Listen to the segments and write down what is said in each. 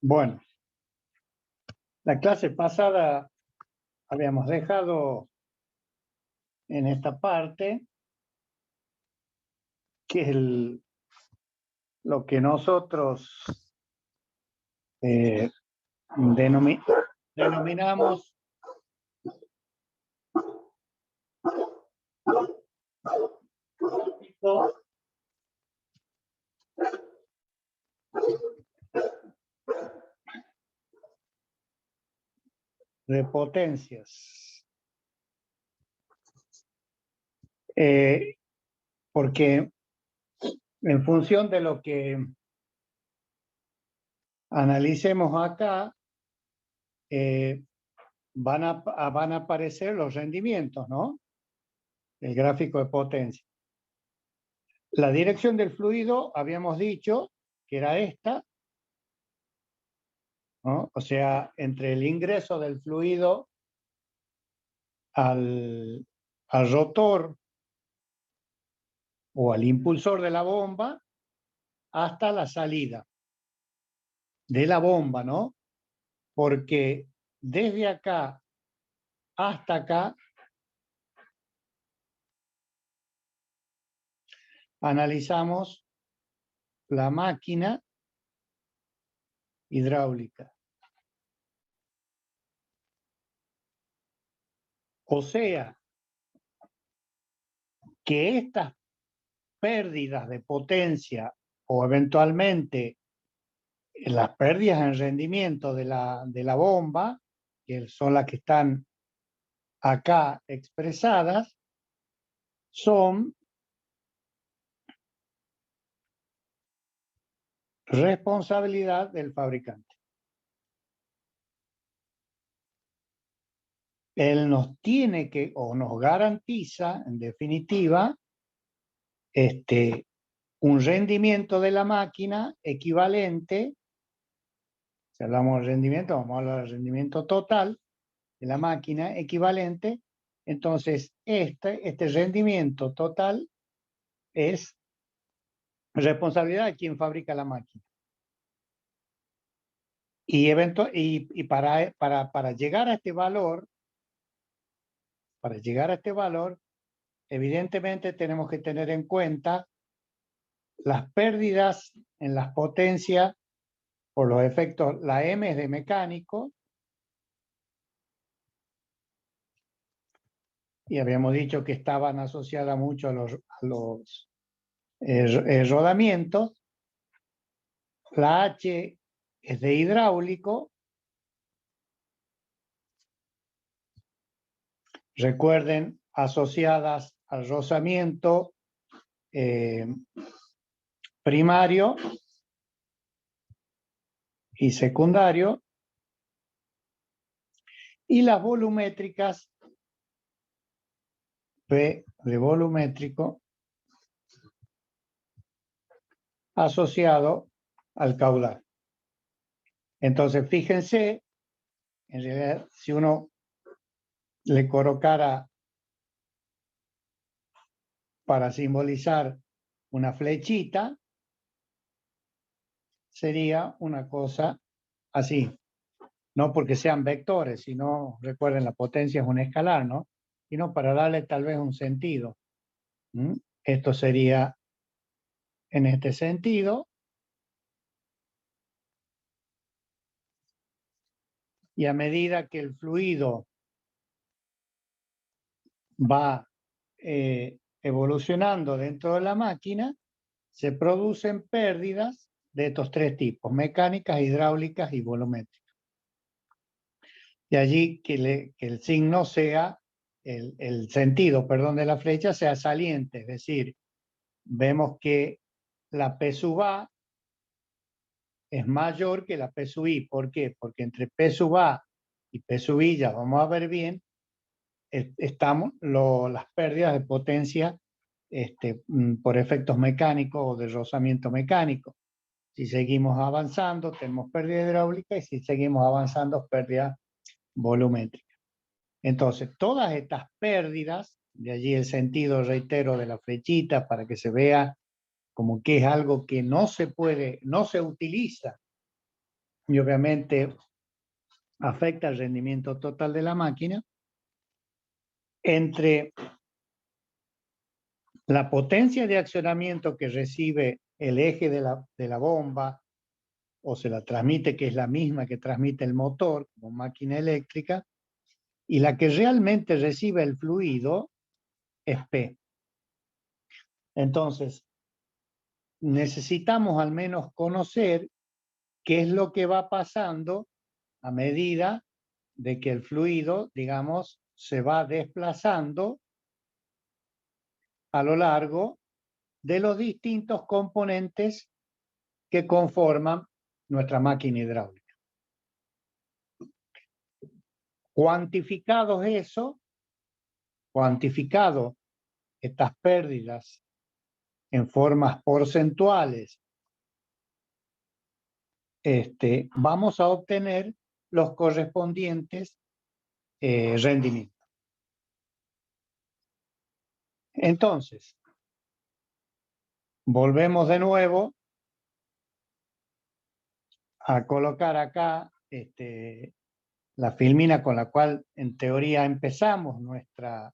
Bueno, la clase pasada habíamos dejado en esta parte que es lo que nosotros denominamos de potencias. Porque en función de lo que analicemos acá, van a aparecer los rendimientos, ¿no? El gráfico de potencia. La dirección del fluido, habíamos dicho que era esta, ¿no? O sea, entre el ingreso del fluido al rotor o al impulsor de la bomba hasta la salida de la bomba, ¿no? Porque desde acá hasta acá analizamos la máquina hidráulica. O sea, que estas pérdidas de potencia o eventualmente las pérdidas en rendimiento de la bomba, que son las que están acá expresadas, son responsabilidad del fabricante. Él nos tiene que, o nos garantiza, en definitiva, un rendimiento de la máquina equivalente. Si hablamos de rendimiento, vamos a hablar del rendimiento total de la máquina equivalente. Entonces, este rendimiento total es responsabilidad de quien fabrica la máquina. Y para llegar a este valor, evidentemente tenemos que tener en cuenta las pérdidas en las potencias por los efectos. La M es de mecánico, y habíamos dicho que estaban asociadas mucho a los rodamientos. La H es de hidráulico. Recuerden, asociadas al rozamiento primario y secundario. Y las volumétricas, P de volumétrico, asociado al caudal. Entonces, fíjense, en realidad, si uno le colocara para simbolizar una flechita, sería una cosa así. No porque sean vectores, sino, recuerden, la potencia es un escalar, ¿no? Sino para darle tal vez un sentido. Esto sería en este sentido. Y a medida que el fluido va evolucionando dentro de la máquina, se producen pérdidas de estos tres tipos: mecánicas, hidráulicas y volumétricas. De allí que el signo sea, el sentido, perdón, de la flecha sea saliente, es decir, vemos que la P sub A es mayor que la P sub I. ¿Por qué? Porque entre P sub A y P sub I, ya vamos a ver bien, estamos las pérdidas de potencia por efectos mecánicos o de rozamiento mecánico. Si seguimos avanzando, tenemos pérdida hidráulica, y si seguimos avanzando, pérdida volumétrica. Entonces, todas estas pérdidas, de allí el sentido, reitero, de la flechita, para que se vea como que es algo que no se puede, no se utiliza y obviamente afecta el rendimiento total de la máquina, entre la potencia de accionamiento que recibe el eje de la bomba o se la transmite, que es la misma que transmite el motor como máquina eléctrica, y la que realmente recibe el fluido es P. Entonces, necesitamos al menos conocer qué es lo que va pasando a medida de que el fluido, digamos, se va desplazando a lo largo de los distintos componentes que conforman nuestra máquina hidráulica. Cuantificados eso, cuantificado estas pérdidas en formas porcentuales, vamos a obtener los correspondientes rendimientos. Entonces, volvemos de nuevo a colocar acá la filmina con la cual en teoría empezamos nuestra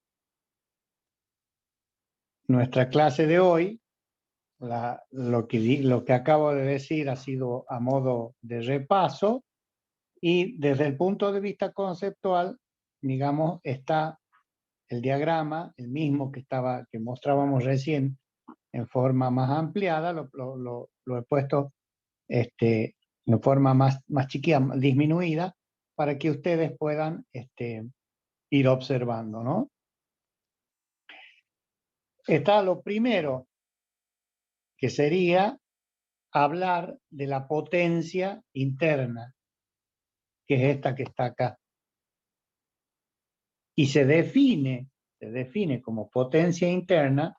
clase de hoy. Lo que acabo de decir ha sido a modo de repaso y desde el punto de vista conceptual, digamos, está el diagrama, el mismo que mostrábamos recién en forma más ampliada, lo he puesto en forma más chiquita, disminuida, para que ustedes puedan ir observando, ¿no? Está lo primero, que sería hablar de la potencia interna, que es esta que está acá. Y se define como potencia interna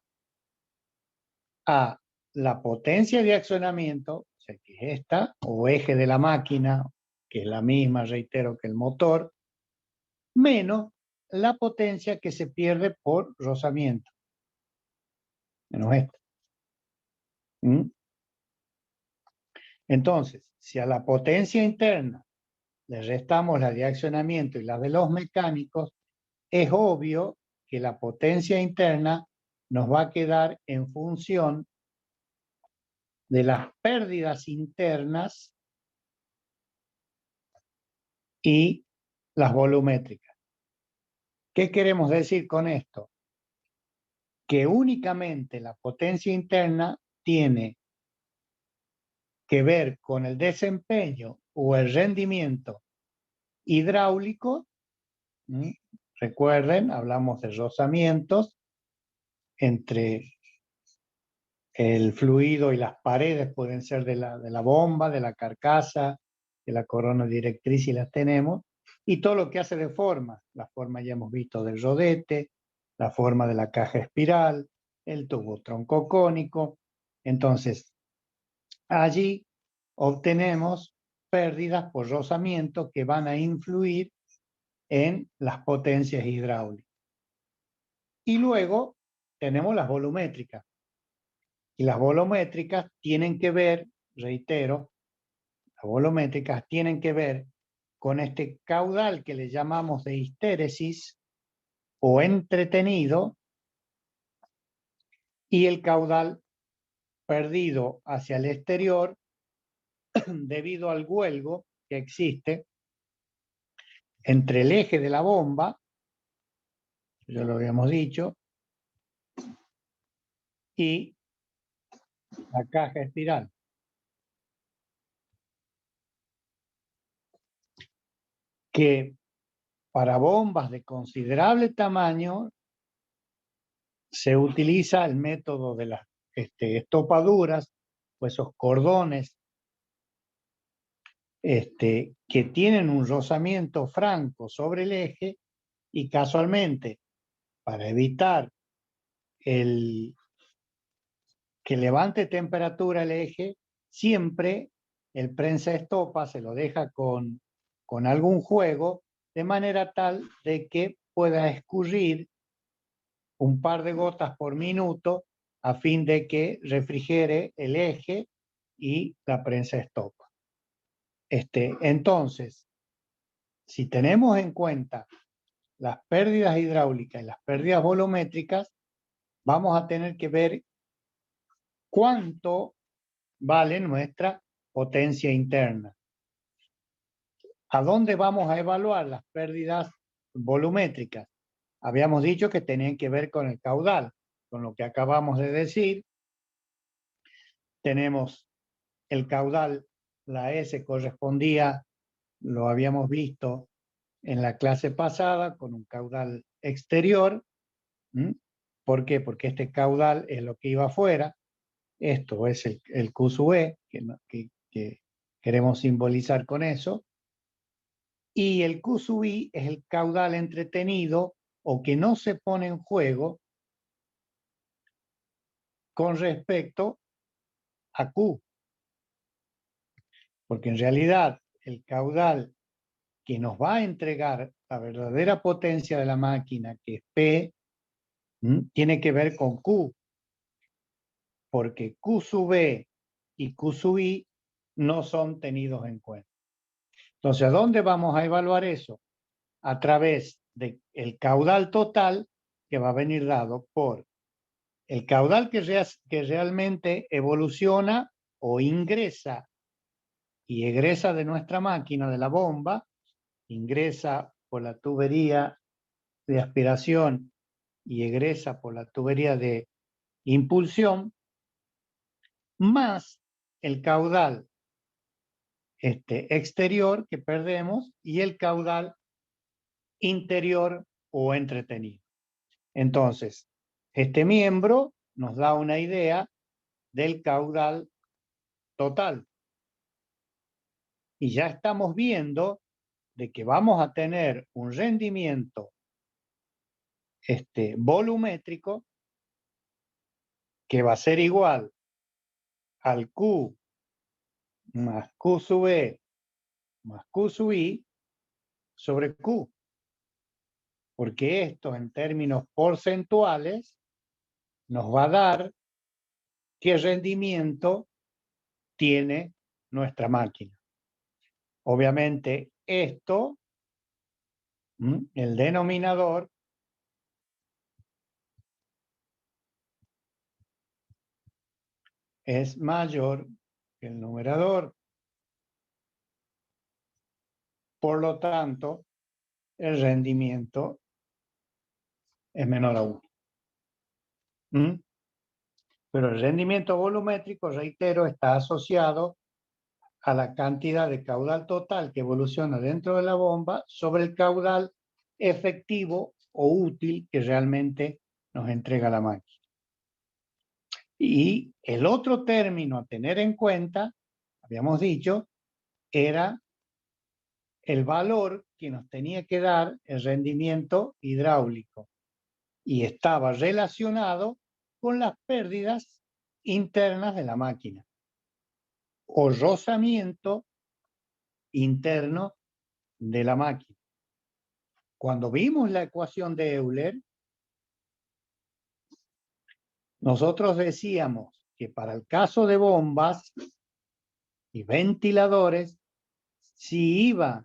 a la potencia de accionamiento, o sea, que es esta, o eje de la máquina, que es la misma, reitero, que el motor, menos la potencia que se pierde por rozamiento, menos esta. Entonces, si a la potencia interna le restamos la de accionamiento y la de los mecánicos, es obvio que la potencia interna nos va a quedar en función de las pérdidas internas y las volumétricas. ¿Qué queremos decir con esto? Que únicamente la potencia interna tiene que ver con el desempeño o el rendimiento hidráulico. Recuerden, hablamos de rozamientos entre el fluido y las paredes, pueden ser de la bomba, de la carcasa, de la corona directriz si las tenemos, y todo lo que hace de forma. La forma ya hemos visto del rodete, la forma de la caja espiral, el tubo troncocónico. Entonces, allí obtenemos pérdidas por rozamiento que van a influir en las potencias hidráulicas. Y luego tenemos las volumétricas. Y las volumétricas tienen que ver, reitero, las volumétricas tienen que ver con este caudal que le llamamos de histéresis o entretenido y el caudal perdido hacia el exterior debido al huelgo que existe entre el eje de la bomba, ya lo habíamos dicho, y la caja espiral. Que para bombas de considerable tamaño se utiliza el método de las estopaduras o esos cordones que tienen un rozamiento franco sobre el eje y casualmente para evitar que levante temperatura el eje, siempre el prensa estopa se lo deja con algún juego de manera tal de que pueda escurrir un par de gotas por minuto a fin de que refrigere el eje y la prensa estopa. Entonces, si tenemos en cuenta las pérdidas hidráulicas y las pérdidas volumétricas, vamos a tener que ver cuánto vale nuestra potencia interna. ¿A dónde vamos a evaluar las pérdidas volumétricas? Habíamos dicho que tenían que ver con el caudal, con lo que acabamos de decir. Tenemos el caudal, la S correspondía, lo habíamos visto en la clase pasada, con un caudal exterior. ¿Por qué? Porque este caudal es lo que iba afuera. Esto es el Q sub E, que queremos simbolizar con eso. Y el Q sub I es el caudal entretenido o que no se pone en juego con respecto a Q. Porque en realidad el caudal que nos va a entregar la verdadera potencia de la máquina, que es P, tiene que ver con Q. Porque Q sub E y Q sub I no son tenidos en cuenta. Entonces, ¿a dónde vamos a evaluar eso? A través del caudal total que va a venir dado por el caudal que realmente evoluciona o ingresa y egresa de nuestra máquina, de la bomba, ingresa por la tubería de aspiración y egresa por la tubería de impulsión, más el caudal exterior que perdemos y el caudal interior o entretenido. Entonces, este miembro nos da una idea del caudal total. Y ya estamos viendo de que vamos a tener un rendimiento volumétrico que va a ser igual al Q más Q sub E más Q sub I sobre Q. Porque esto en términos porcentuales nos va a dar qué rendimiento tiene nuestra máquina. Obviamente esto, el denominador, es mayor que el numerador. Por lo tanto, el rendimiento es menor a 1. Pero el rendimiento volumétrico, reitero, está asociado a la cantidad de caudal total que evoluciona dentro de la bomba sobre el caudal efectivo o útil que realmente nos entrega la máquina. Y el otro término a tener en cuenta, habíamos dicho, era el valor que nos tenía que dar el rendimiento hidráulico y estaba relacionado con las pérdidas internas de la máquina o rozamiento interno de la máquina. Cuando vimos la ecuación de Euler, nosotros decíamos que para el caso de bombas y ventiladores, si iba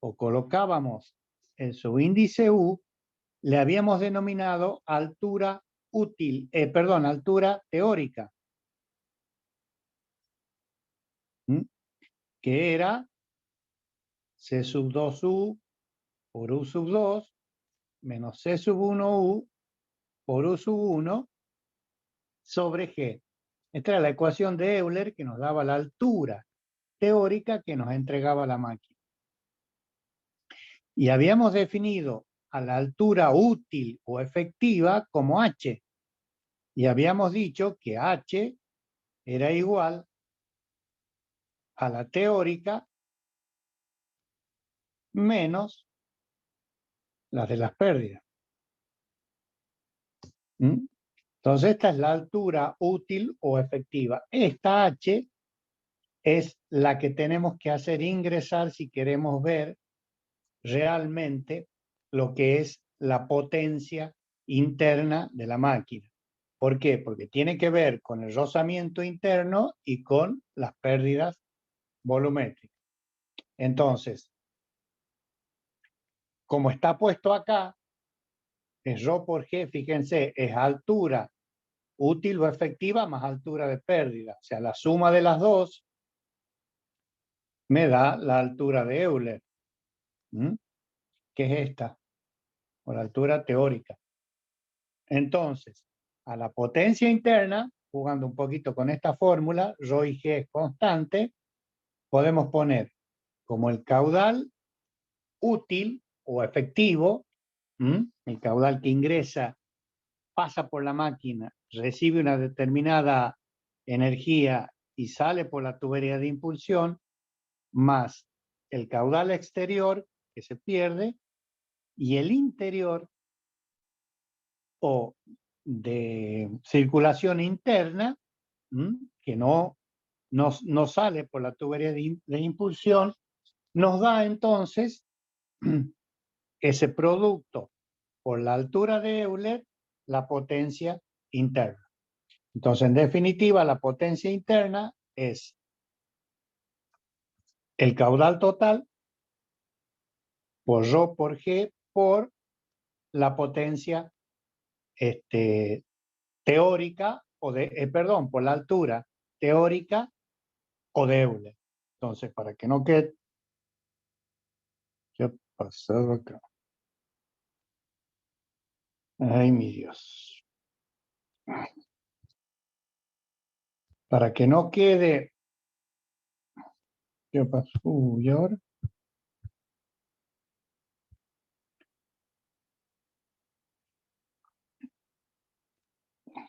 o colocábamos el subíndice U, le habíamos denominado altura útil, altura teórica, que era C sub 2U por U sub 2 menos C sub 1U por U sub 1 sobre G. Esta era la ecuación de Euler que nos daba la altura teórica que nos entregaba la máquina. Y habíamos definido a la altura útil o efectiva como H. Y habíamos dicho que H era igual a la teórica menos las de las pérdidas. Entonces esta es la altura útil o efectiva. Esta H es la que tenemos que hacer ingresar si queremos ver realmente lo que es la potencia interna de la máquina. ¿Por qué? Porque tiene que ver con el rozamiento interno y con las pérdidas volumétricas. Entonces, como está puesto acá, es Rho por G, fíjense, es altura útil o efectiva más altura de pérdida. O sea, la suma de las dos me da la altura de Euler, que es esta, o la altura teórica. Entonces, a la potencia interna, jugando un poquito con esta fórmula, Rho y G es constante, podemos poner como el caudal útil o efectivo, el caudal que ingresa, pasa por la máquina, recibe una determinada energía y sale por la tubería de impulsión, más el caudal exterior que se pierde y el interior o de circulación interna, que no sale por la tubería de impulsión, nos da entonces ese producto por la altura de Euler, la potencia interna. Entonces, en definitiva, la potencia interna es el caudal total por Rho por G por la potencia teórica o perdón, por la altura teórica o de Euler. Entonces, para que no quede... ¿Qué ha pasado acá? Ay, mi Dios. Para que no quede... ¿Qué pasó? ¿Y ahora?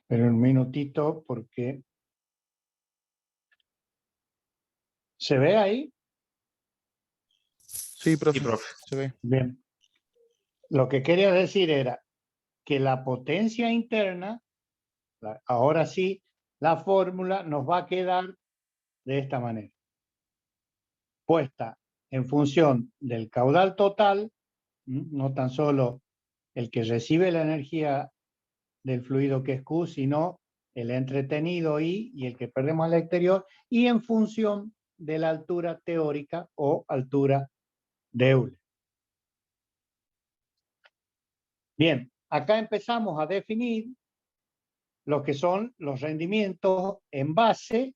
Pero un minutito porque... ¿Se ve ahí? Sí, profe. Sí, profe. Se ve. Bien. Lo que quería decir era que la potencia interna, ahora sí, la fórmula nos va a quedar de esta manera. Puesta en función del caudal total, no tan solo el que recibe la energía del fluido que es Q, sino el entretenido I y el que perdemos al exterior, y en función de la altura teórica o altura de Euler. Bien, acá empezamos a definir lo que son los rendimientos en base,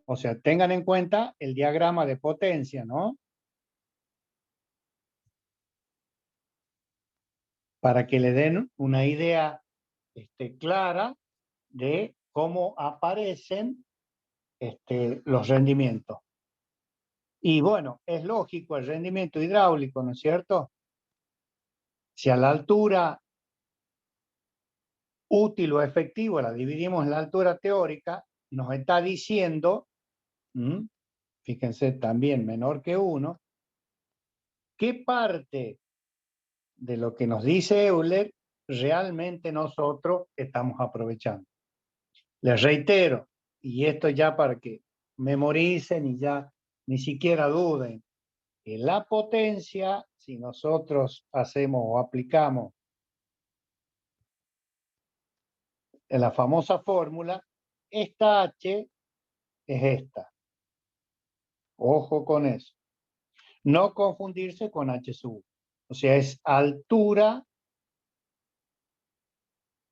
o sea, tengan en cuenta el diagrama de potencia, ¿no? Para que le den una idea clara de cómo aparecen los rendimientos. Y bueno, es lógico el rendimiento hidráulico, ¿no es cierto? Si a la altura útil o efectivo la dividimos en la altura teórica, nos está diciendo, fíjense también menor que 1, qué parte de lo que nos dice Euler realmente nosotros estamos aprovechando. Les reitero, y esto ya para que memoricen y ya ni siquiera duden, que la potencia, si nosotros hacemos o aplicamos en la famosa fórmula, esta H es esta. Ojo con eso. No confundirse con H sub. O sea, es altura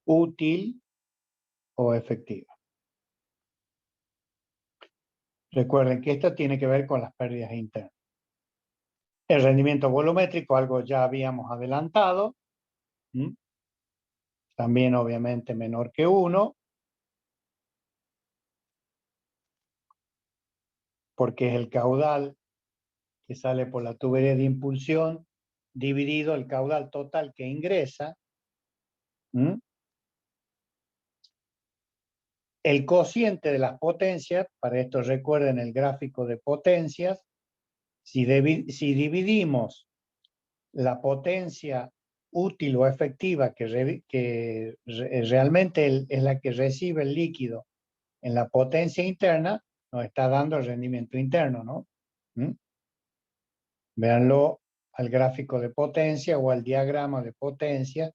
útil o efectiva. Recuerden que esto tiene que ver con las pérdidas internas. El rendimiento volumétrico, algo ya habíamos adelantado. También obviamente menor que 1. Porque es el caudal que sale por la tubería de impulsión dividido el caudal total que ingresa. El cociente de las potencias, para esto recuerden el gráfico de potencias, si dividimos la potencia útil o efectiva que realmente es la que recibe el líquido en la potencia interna, nos está dando el rendimiento interno, ¿no? Véanlo al gráfico de potencia o al diagrama de potencia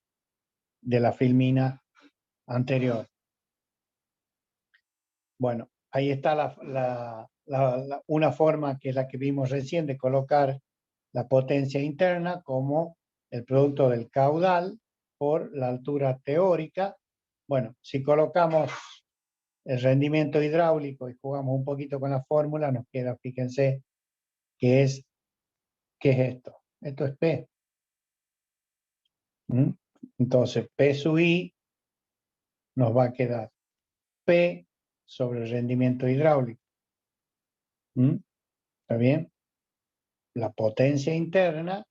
de la filmina anterior. Bueno, ahí está una forma que es la que vimos recién de colocar la potencia interna como el producto del caudal por la altura teórica. Bueno, si colocamos el rendimiento hidráulico y jugamos un poquito con la fórmula, nos queda, fíjense, ¿qué es esto? Esto es P. Entonces, P sub I nos va a quedar P sobre el rendimiento hidráulico. ¿Está bien? La potencia interna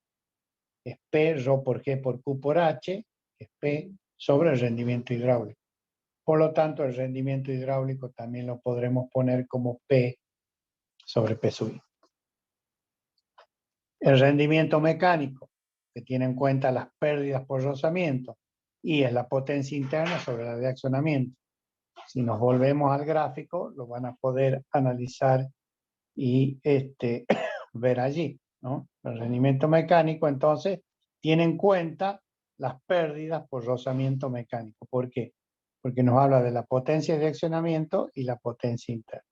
es P rho por G por Q por H, que es P sobre el rendimiento hidráulico. Por lo tanto, el rendimiento hidráulico también lo podremos poner como P sobre P sub I. El rendimiento mecánico, que tiene en cuenta las pérdidas por rozamiento, y es la potencia interna sobre la de accionamiento. Si nos volvemos al gráfico, lo van a poder analizar y ver allí, ¿no? El rendimiento mecánico, entonces, tiene en cuenta las pérdidas por rozamiento mecánico. ¿Por qué? Porque nos habla de la potencia de accionamiento y la potencia interna.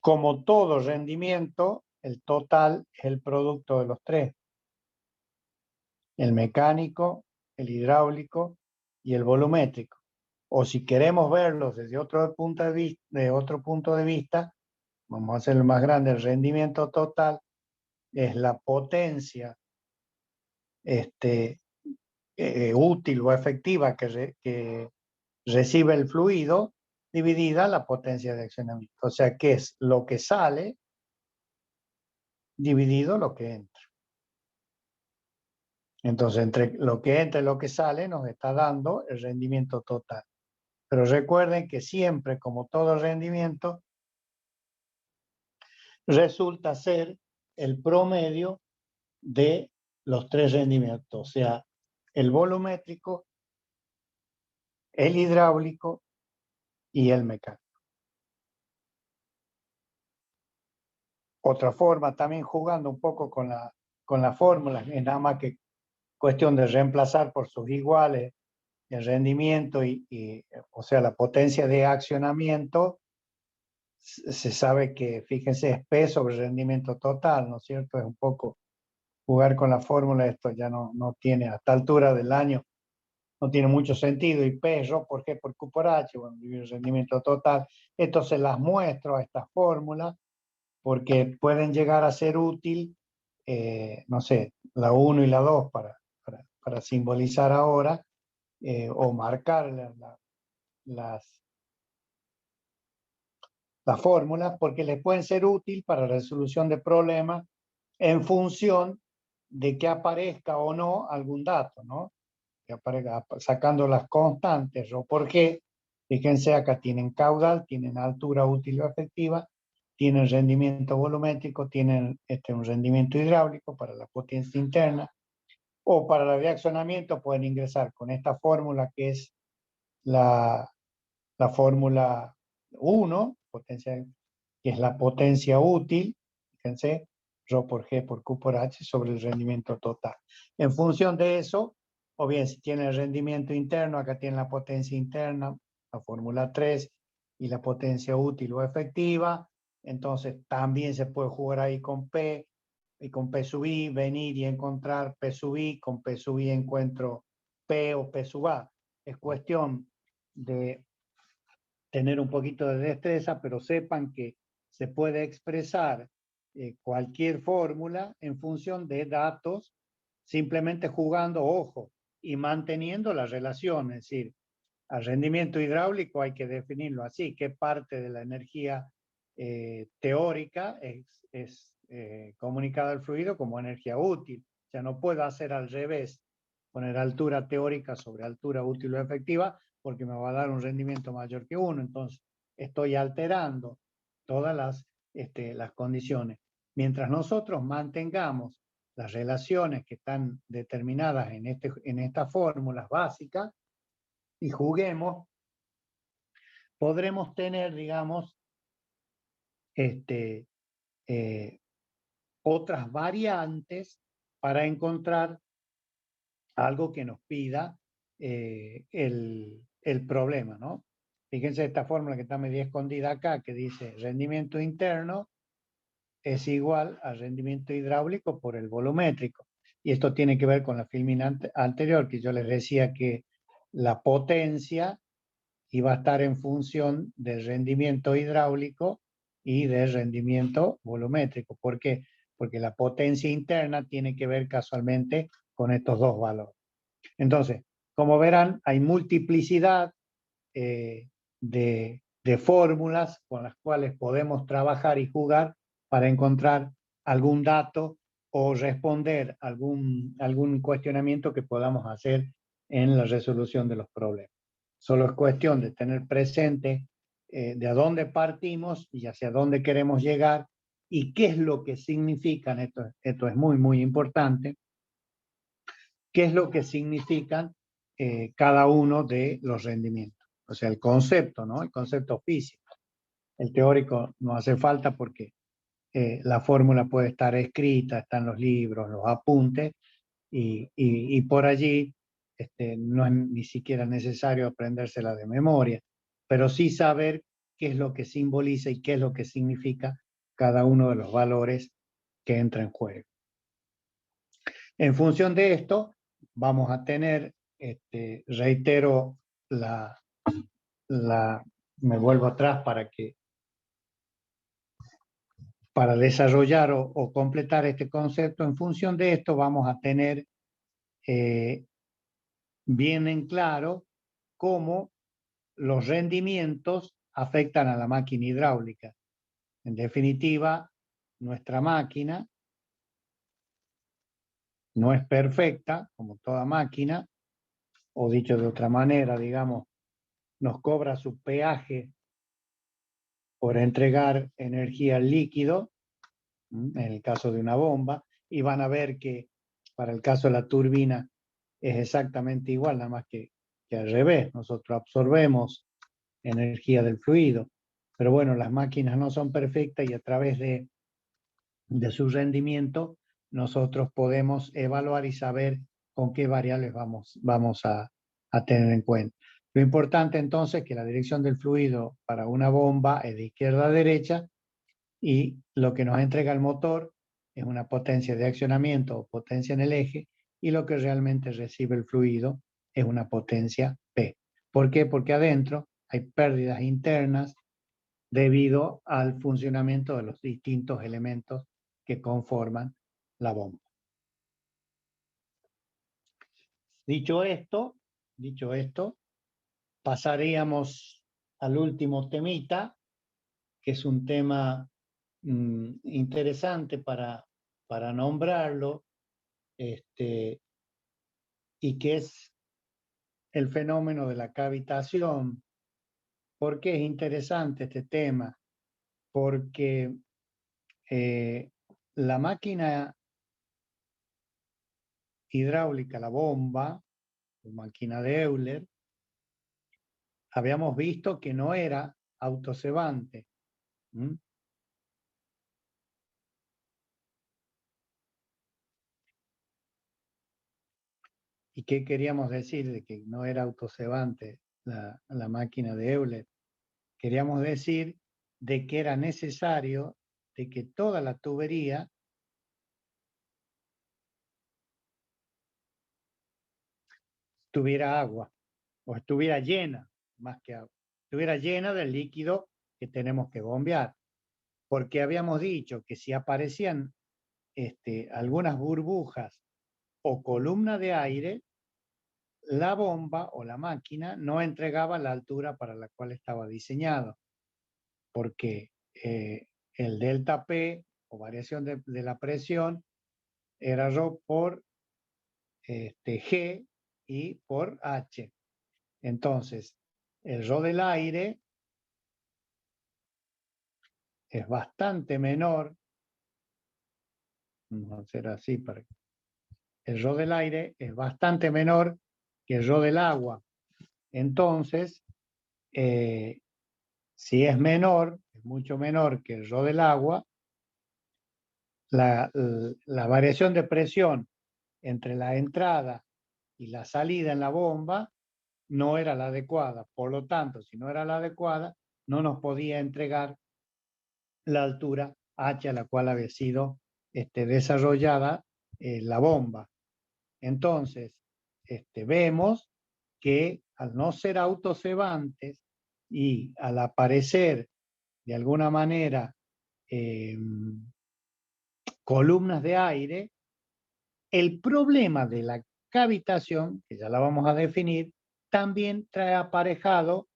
Como todo rendimiento, el total es el producto de los tres: el mecánico, el hidráulico y el volumétrico. O si queremos verlos desde otro punto de vista, vamos a hacerlo más grande: el rendimiento total es la potencia útil o efectiva que recibe el fluido dividida la potencia de accionamiento. O sea, que es lo que sale dividido lo que entra. Entonces, entre lo que entra y lo que sale nos está dando el rendimiento total. Pero recuerden que siempre, como todo rendimiento, resulta ser el promedio de los tres rendimientos, o sea, el volumétrico, el hidráulico y el mecánico. Otra forma, también jugando un poco con la fórmula, es nada más que cuestión de reemplazar por sus iguales el rendimiento o sea, la potencia de accionamiento. Se sabe que, fíjense, es P sobre el rendimiento total, ¿no es cierto? Es un poco jugar con la fórmula, esto ya no tiene, a esta altura del año, no tiene mucho sentido. Y P rho por G por Q por H, bueno, el rendimiento total. Esto se las muestro a estas fórmulas porque pueden llegar a ser útil, no sé, la 1 y la 2 para simbolizar ahora, o marcar las fórmulas, porque les pueden ser útil para la resolución de problemas en función de que aparezca o no algún dato, ¿no? Que aparezca sacando las constantes o por qué. Fíjense, acá tienen caudal, tienen altura útil o efectiva, tienen rendimiento volumétrico, tienen un rendimiento hidráulico para la potencia interna, o para el reaccionamiento pueden ingresar con esta fórmula que es la fórmula 1, potencia, que es la potencia útil, fíjense, rho por G por Q por H sobre el rendimiento total. En función de eso, o bien si tiene el rendimiento interno, acá tiene la potencia interna, la fórmula 3, y la potencia útil o efectiva, entonces también se puede jugar ahí con P, y con P sub I, venir y encontrar P sub I, con P sub I encuentro P o P sub A. Es cuestión de tener un poquito de destreza, pero sepan que se puede expresar cualquier fórmula en función de datos, simplemente jugando, ojo, y manteniendo la relación. Es decir, al rendimiento hidráulico hay que definirlo así: qué parte de la energía teórica es comunicada al fluido como energía útil. O sea, no puedo hacer al revés, poner altura teórica sobre altura útil o efectiva, porque me va a dar un rendimiento mayor que 1. Entonces, estoy alterando todas las condiciones. Mientras nosotros mantengamos las relaciones que están determinadas en estas fórmulas básicas y juguemos, podremos tener, digamos, otras variantes para encontrar algo que nos pida el problema, ¿no? Fíjense esta fórmula que está media escondida acá, que dice rendimiento interno es igual al rendimiento hidráulico por el volumétrico. Y esto tiene que ver con la filmina anterior, que yo les decía que la potencia iba a estar en función del rendimiento hidráulico y del rendimiento volumétrico. ¿Por qué? Porque la potencia interna tiene que ver casualmente con estos dos valores. Entonces, como verán, hay multiplicidad de fórmulas con las cuales podemos trabajar y jugar para encontrar algún dato o responder algún cuestionamiento que podamos hacer en la resolución de los problemas. Solo es cuestión de tener presente de a dónde partimos y hacia dónde queremos llegar y qué es lo que significan, esto es muy, muy importante, qué es lo que significan cada uno de los rendimientos. O sea, el concepto, ¿no? El concepto físico. El teórico no hace falta porque la fórmula puede estar escrita, está en los libros, los apuntes, y por allí no es ni siquiera necesario aprendérsela de memoria, pero sí saber qué es lo que simboliza y qué es lo que significa cada uno de los valores que entra en juego. En función de esto, vamos a tener, reitero, me vuelvo atrás para desarrollar o completar este concepto. En función de esto, vamos a tener bien en claro cómo los rendimientos afectan a la máquina hidráulica. En definitiva, nuestra máquina no es perfecta, como toda máquina, o dicho de otra manera, digamos, nos cobra su peaje por entregar energía al líquido, en el caso de una bomba, y van a ver que para el caso de la turbina es exactamente igual, nada más que al revés. Nosotros absorbemos energía del fluido, pero bueno, las máquinas no son perfectas y a través de su rendimiento nosotros podemos evaluar y saber con qué variables vamos a tener en cuenta. Lo importante entonces es que la dirección del fluido para una bomba es de izquierda a derecha y lo que nos entrega el motor es una potencia de accionamiento o potencia en el eje, y lo que realmente recibe el fluido es una potencia P. ¿Por qué? Porque adentro hay pérdidas internas debido al funcionamiento de los distintos elementos que conforman la bomba. Dicho esto, pasaríamos al último temita, que es un tema interesante para nombrarlo, y que es el fenómeno de la cavitación. ¿Por qué es interesante este tema? Porque la máquina hidráulica, la bomba, la máquina de Euler, habíamos visto que no era autocebante. ¿Y qué queríamos decir de que no era autocebante la máquina de Euler? Queríamos decir de que era necesario de que toda la tubería tuviera agua, o estuviera llena, más que agua, estuviera llena del líquido que tenemos que bombear. Porque habíamos dicho que si aparecían algunas burbujas o columna de aire, la bomba o la máquina no entregaba la altura para la cual estaba diseñado, porque el delta P o variación de la presión era ρ por G y por H. Entonces, el ρ del aire es bastante menor, vamos a hacer así para que el ρ del aire es bastante menor que el ρ del agua. Entonces, si es menor, es mucho menor que el ρ del agua, la variación de presión entre la entrada y la salida en la bomba no era la adecuada. Por lo tanto, si no era la adecuada, no nos podía entregar la altura H a la cual había sido desarrollada la bomba. Entonces, vemos que al no ser autocebantes y al aparecer de alguna manera columnas de aire, el problema de la cavitación, que ya la vamos a definir, también trae aparejado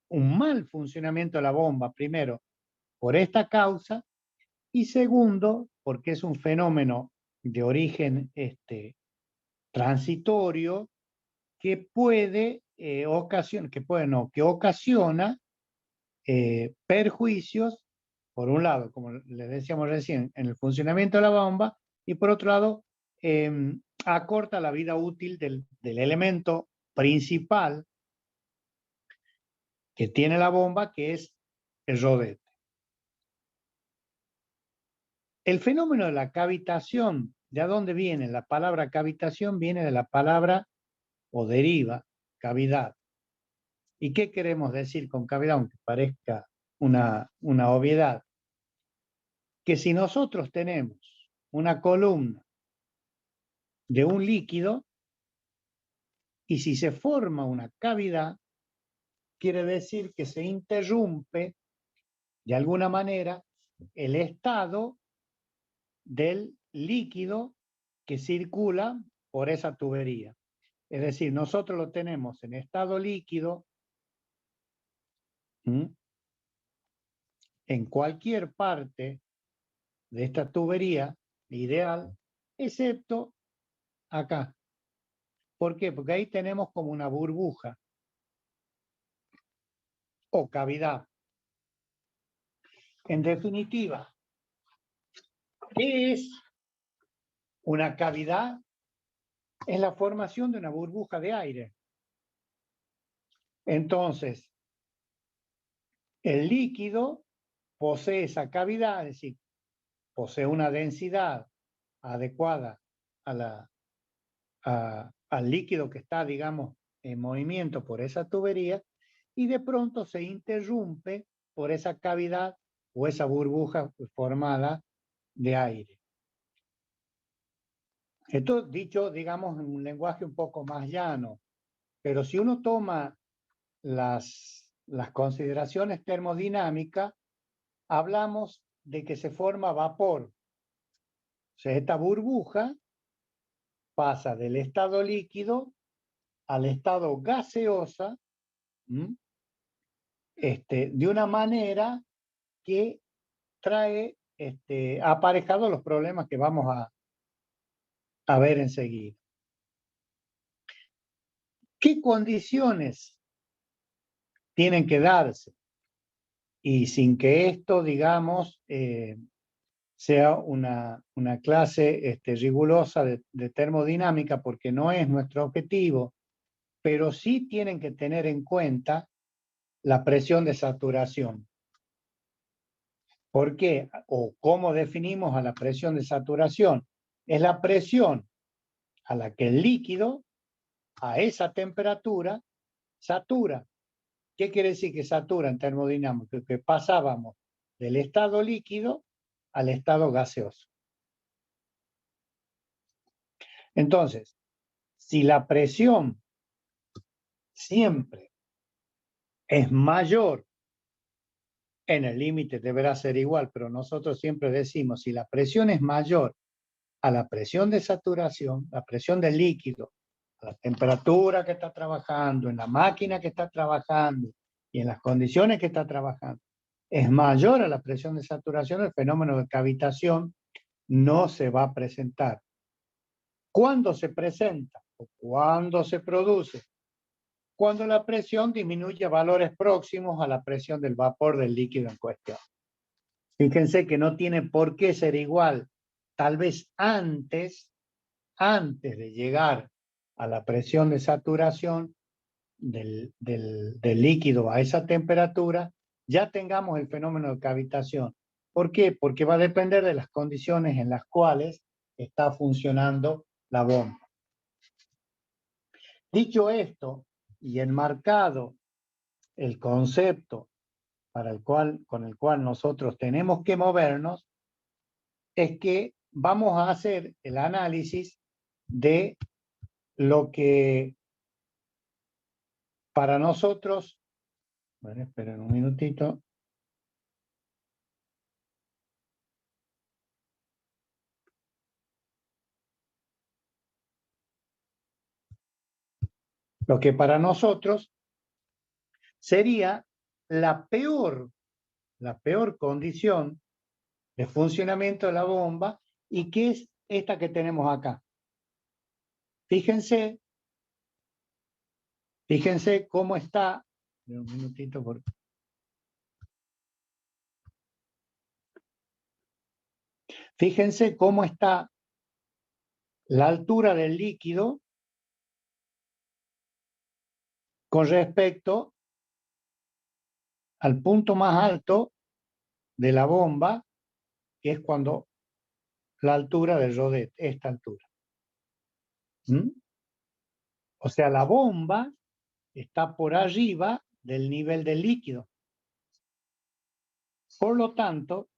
un mal funcionamiento de la bomba, primero, por esta causa, y segundo, porque es un fenómeno de origen transitorio que puede que ocasiona perjuicios, por un lado, como les decíamos recién, en el funcionamiento de la bomba, y por otro lado, acorta la vida útil del elemento principal que tiene la bomba, que es el rodete. El fenómeno de la cavitación, ¿de dónde viene? La palabra cavitación viene de la palabra o deriva cavidad. ¿Y qué queremos decir con cavidad? Aunque parezca una obviedad. Que si nosotros tenemos una columna de un líquido y si se forma una cavidad, quiere decir que se interrumpe de alguna manera el estado del líquido que circula por esa tubería. Es decir, nosotros lo tenemos en estado líquido en cualquier parte de esta tubería ideal, excepto acá. ¿Por qué? Porque ahí tenemos como una burbuja o cavidad. En definitiva, ¿qué es una cavidad? Es la formación de una burbuja de aire. Entonces, el líquido posee esa cavidad, es decir, posee una densidad adecuada al líquido que está, digamos, en movimiento por esa tubería, y de pronto se interrumpe por esa cavidad o esa burbuja formada de aire. Esto dicho, digamos, en un lenguaje un poco más llano, pero si uno toma las consideraciones termodinámicas, hablamos de que se forma vapor. O sea, esta burbuja pasa del estado líquido al estado gaseosa, de una manera que trae aparejado los problemas que vamos a ver enseguida. ¿Qué condiciones tienen que darse? Y sin que esto, digamos, sea una clase rigurosa de termodinámica, porque no es nuestro objetivo, pero sí tienen que tener en cuenta la presión de saturación. ¿Por qué? ¿O cómo definimos a la presión de saturación? Es la presión a la que el líquido, a esa temperatura, satura. ¿Qué quiere decir que satura en termodinámica? Que pasábamos del estado líquido al estado gaseoso. Entonces, si la presión siempre es mayor, en el límite deberá ser igual, pero nosotros siempre decimos, si la presión es mayor a la presión de saturación, la presión del líquido, a la temperatura que está trabajando, en la máquina que está trabajando y en las condiciones que está trabajando, es mayor a la presión de saturación, el fenómeno de cavitación no se va a presentar. ¿Cuándo se presenta o cuándo se produce? Cuando la presión disminuye a valores próximos a la presión del vapor del líquido en cuestión. Fíjense que no tiene por qué ser igual. Tal vez antes de llegar a la presión de saturación del líquido a esa temperatura, ya tengamos el fenómeno de cavitación. ¿Por qué? Porque va a depender de las condiciones en las cuales está funcionando la bomba. Dicho esto, y enmarcado el concepto con el cual nosotros tenemos que movernos, es que vamos a hacer el análisis de lo que para nosotros, bueno, esperen un minutito. Lo que para nosotros sería la peor condición de funcionamiento de la bomba, y que es esta que tenemos acá. Fíjense cómo está. Un minutito por... Fíjense cómo está la altura del líquido con respecto al punto más alto de la bomba, que es cuando la altura del rodete, esta altura. O sea, la bomba está por arriba del nivel del líquido. Por lo tanto,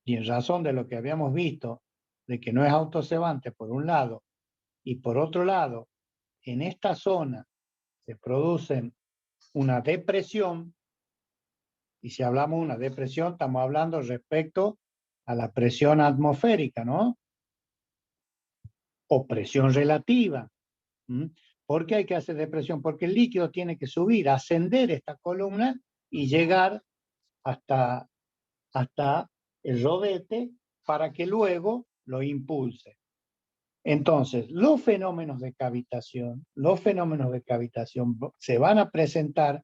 y en razón de lo que habíamos visto, de que no es autocebante por un lado, y por otro lado, en esta zona se produce una depresión, y si hablamos de una depresión, estamos hablando respecto a la presión atmosférica, ¿no? O presión relativa. ¿Por qué hay que hacer depresión? Porque el líquido tiene que subir, ascender esta columna y llegar hasta el rodete para que luego lo impulse. Entonces, los fenómenos de cavitación se van a presentar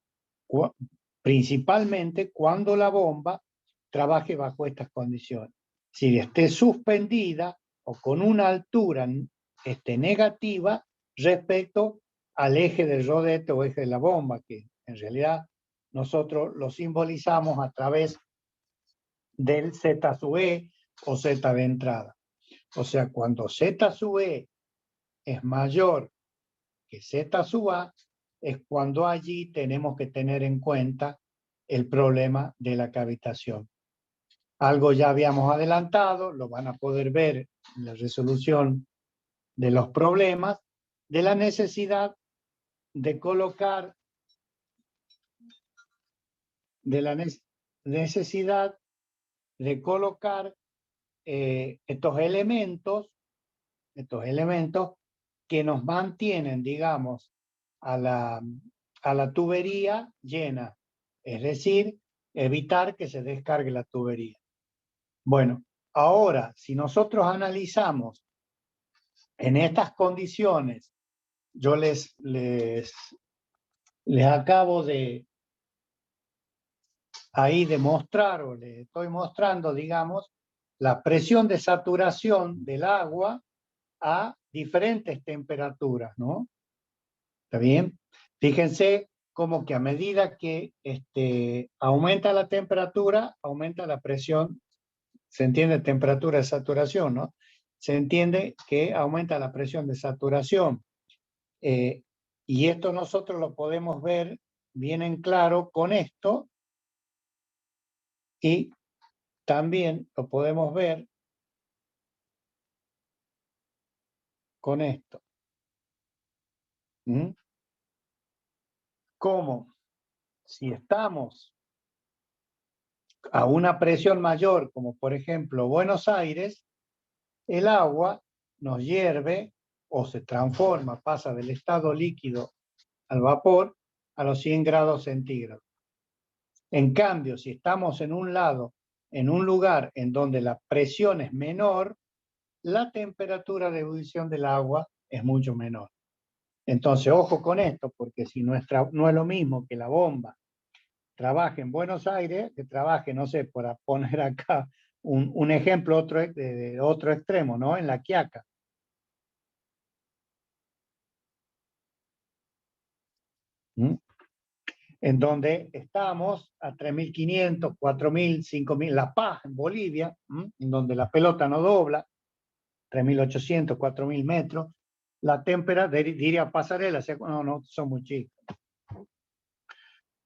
principalmente cuando la bomba trabaje bajo estas condiciones. Si esté suspendida o con una altura negativa respecto al eje del rodete o eje de la bomba, que en realidad nosotros lo simbolizamos a través del Z sub E o Z de entrada. O sea, cuando Z sub E es mayor que Z sub A, es cuando allí tenemos que tener en cuenta el problema de la cavitación. Algo ya habíamos adelantado, lo van a poder ver en la resolución de los problemas, de la necesidad de colocar, estos elementos que nos mantienen, digamos, a la tubería llena, es decir, evitar que se descargue la tubería. Bueno, ahora, si nosotros analizamos en estas condiciones, yo les acabo de ahí demostrar, o les estoy mostrando, digamos, la presión de saturación del agua a diferentes temperaturas, ¿no? ¿Está bien? Fíjense como que a medida que aumenta la temperatura, aumenta la presión. Se entiende temperatura de saturación, ¿no? Se entiende que aumenta la presión de saturación. Y esto nosotros lo podemos ver bien en claro con esto, y también lo podemos ver con esto. Como si estamos a una presión mayor, como por ejemplo Buenos Aires, el agua nos hierve o se transforma, pasa del estado líquido al vapor a los 100 grados centígrados. En cambio, si estamos en un lugar en donde la presión es menor, la temperatura de ebullición del agua es mucho menor. Entonces, ojo con esto, porque si no es lo mismo que la bomba trabaje en Buenos Aires, que trabaje, no sé, por poner acá un ejemplo de otro extremo, ¿no? En La Quiaca. En donde estamos a 3.500, 4.000, 5.000, La Paz, en Bolivia, en donde la pelota no dobla, 3.800, 4.000 metros. la temperatura, diría Pasarela, no, son muy chicos.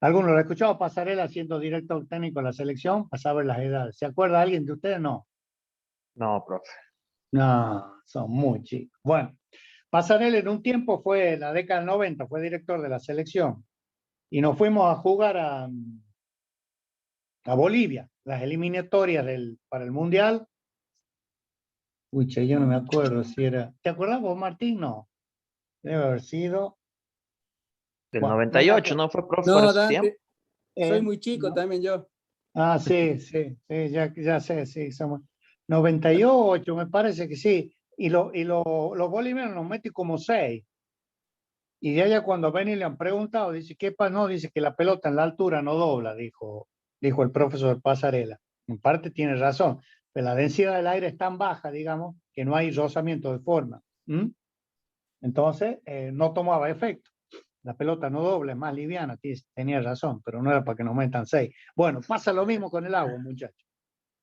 ¿Alguno lo ha escuchado Pasarela siendo director técnico de la selección? Para saber las edades. ¿Se acuerda alguien de ustedes? No. No, profe. No, son muy chicos. Bueno, Pasarela en un tiempo fue, la década del 90, fue director de la selección. Y nos fuimos a jugar a Bolivia, las eliminatorias para el Mundial. Uy, che, yo no me acuerdo si era. ¿Te acuerdas vos, Martín? No. Debe haber sido. Del Bueno, no me 98, acuerdo. ¿no fue, profe, por No, esos tiempos? Dante, soy Eh, muy chico no. también yo. Ah, sí, ya sé, sí, somos 98, me parece que sí. Los bolivianos nos meten como 6. Y de allá cuando ven y le han preguntado, dice, ¿qué pasa? No, dice que la pelota en la altura no dobla, dijo el profesor Pasarela. En parte tiene razón, pero la densidad del aire es tan baja, digamos, que no hay rozamiento de forma. ¿Mm? Entonces, no tomaba efecto. La pelota no dobla, es más liviana, tenía razón, pero no era para que nos metan 6. Bueno, pasa lo mismo con el agua, muchachos.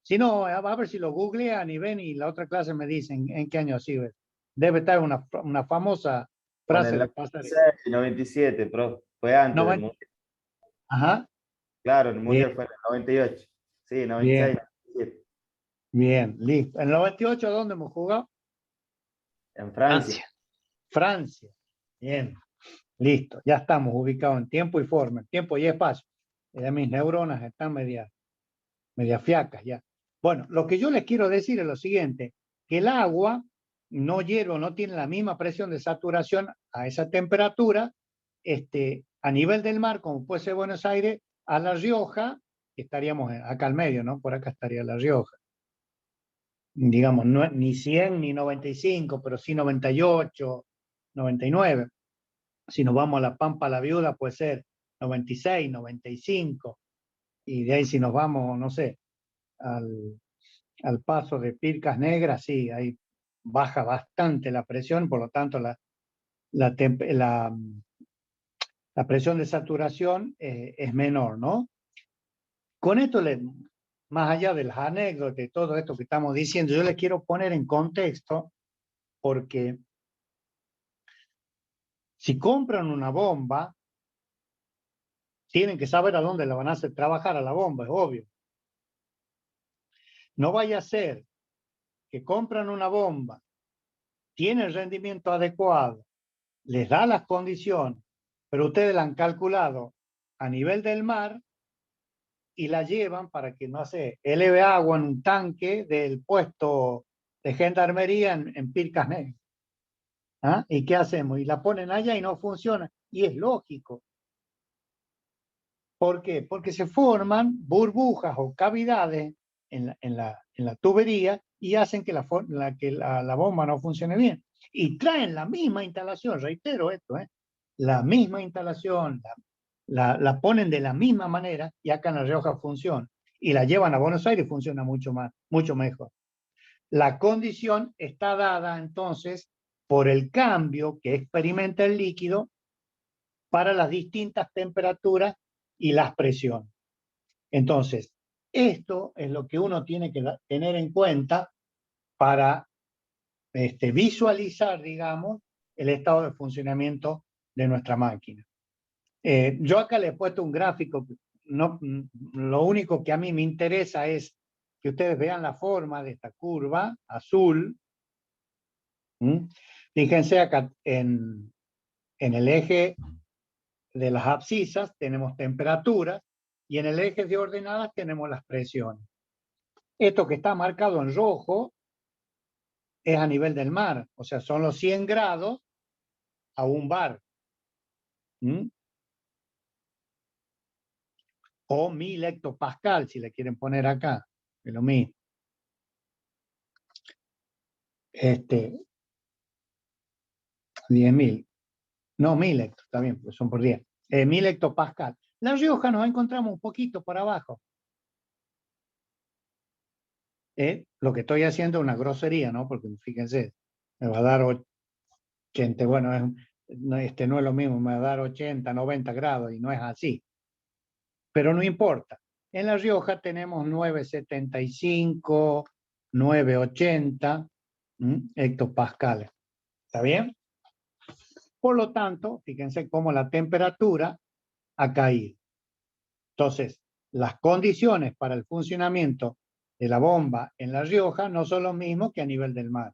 Si no, a ver si lo googlean y ven y la otra clase me dicen en qué año sigue. Debe estar una famosa Con el frase de Pasarela. 96 y 97, profe. Fue antes del 90. Mundial. Ajá. Claro, el Bien, Mundial fue en el 98. Sí, 96, bien, 97. bien, listo. ¿En el 98 dónde hemos jugado? En Francia. Francia. Francia. Bien, listo. Ya estamos ubicados en tiempo y forma, en tiempo y espacio. Ya mis neuronas están media fiacas ya. Bueno, lo que yo les quiero decir es lo siguiente, que el agua no hierve, no tiene la misma presión de saturación a esa temperatura, a nivel del mar, como puede ser Buenos Aires, a La Rioja, que estaríamos acá al medio, ¿no? Por acá estaría La Rioja. Digamos, no, ni 100 ni 95, pero sí 98, 99. Si nos vamos a La Pampa, La Viuda, puede ser 96, 95. Y de ahí si nos vamos, no sé, al paso de Pircas Negras, sí, ahí baja bastante la presión, por lo tanto la, la presión de saturación es menor, ¿no? Con esto, más allá de las anécdotas y todo esto que estamos diciendo, yo les quiero poner en contexto porque si compran una bomba, tienen que saber a dónde la van a hacer trabajar a la bomba, es obvio. No vaya a ser que compran una bomba, tiene el rendimiento adecuado, les da las condiciones, pero ustedes la han calculado a nivel del mar y la llevan para que, no sé, eleve agua en un tanque del puesto de gendarmería en Pircas Negras. ¿Ah? ¿Y qué hacemos? Y la ponen allá y no funciona. Y es lógico. ¿Por qué? Porque se forman burbujas o cavidades en la tubería y hacen que la bomba no funcione bien. Y traen la misma instalación, reitero esto, la misma instalación, la ponen de la misma manera y acá en La Rioja funciona. Y la llevan a Buenos Aires y funciona mucho mejor. La condición está dada entonces por el cambio que experimenta el líquido para las distintas temperaturas y las presiones. Entonces, esto es lo que uno tiene que tener en cuenta para visualizar, digamos, el estado de funcionamiento de nuestra máquina. Yo acá le he puesto un gráfico, no, lo único que a mí me interesa es que ustedes vean la forma de esta curva azul. Fíjense acá en el eje de las abscisas tenemos temperaturas y en el eje de ordenadas tenemos las presiones. Esto que está marcado en rojo es a nivel del mar, o sea, son los 100 grados a un bar. O 1000 hectopascal, si le quieren poner acá, es lo mismo. 10.000, no 1000 hectos, también, porque son por 10. 1000 hectopascal. La Rioja nos encontramos un poquito por abajo. Lo que estoy haciendo es una grosería, ¿no? Porque fíjense, me va a dar 80, bueno, no es lo mismo, me va a dar 80, 90 grados y no es así. Pero no importa. En La Rioja tenemos 975, 980 hectopascales. ¿Está bien? Por lo tanto, fíjense cómo la temperatura ha caído. Entonces, las condiciones para el funcionamiento de la bomba en La Rioja no son los mismos que a nivel del mar.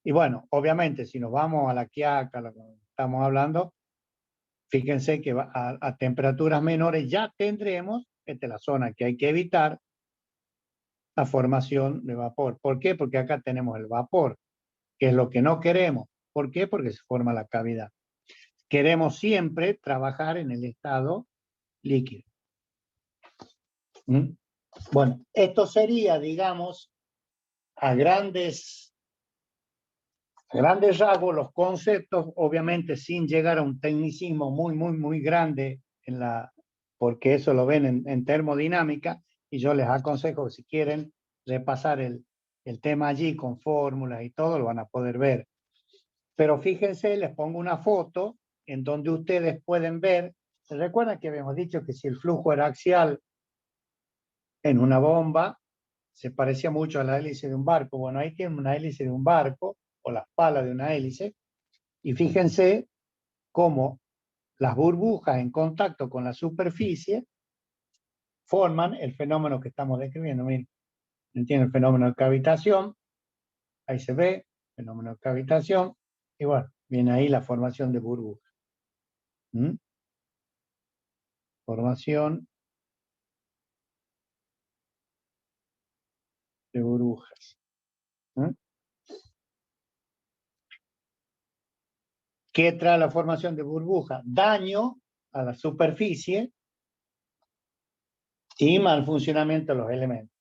Y bueno, obviamente, si nos vamos a La Quiaca, lo que estamos hablando, fíjense que a temperaturas menores ya tendremos, esta es la zona que hay que evitar, la formación de vapor. ¿Por qué? Porque acá tenemos el vapor, que es lo que no queremos. ¿Por qué? Porque se forma la cavidad. Queremos siempre trabajar en el estado líquido. ¿Mm? Bueno, esto sería, digamos, a grandes rasgos los conceptos, obviamente sin llegar a un tecnicismo muy grande, porque eso lo ven en termodinámica, y yo les aconsejo que si quieren repasar el tema allí con fórmulas y todo, lo van a poder ver. Pero fíjense, les pongo una foto en donde ustedes pueden ver, ¿se recuerdan que habíamos dicho que si el flujo era axial en una bomba, se parecía mucho a la hélice de un barco? Bueno, ahí tienen una hélice de un barco, o las palas de una hélice, y fíjense cómo las burbujas en contacto con la superficie forman el fenómeno que estamos describiendo. Miren, ¿entienden? El fenómeno de cavitación, ahí se ve, fenómeno de cavitación, y bueno, viene ahí la formación de burbujas. ¿Mm? Formación de burbujas. ¿Mm? ¿Qué trae la formación de burbujas? Daño a la superficie y mal funcionamiento de los elementos.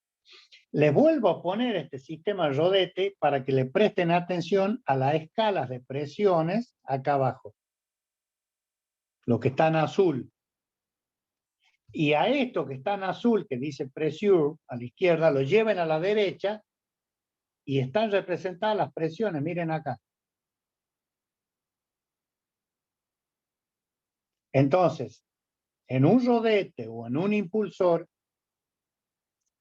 Les vuelvo a poner este sistema rodete para que le presten atención a las escalas de presiones acá abajo, lo que está en azul. Y a esto que está en azul, que dice pressure, a la izquierda, lo lleven a la derecha y están representadas las presiones. Miren acá. Entonces, en un rodete o en un impulsor,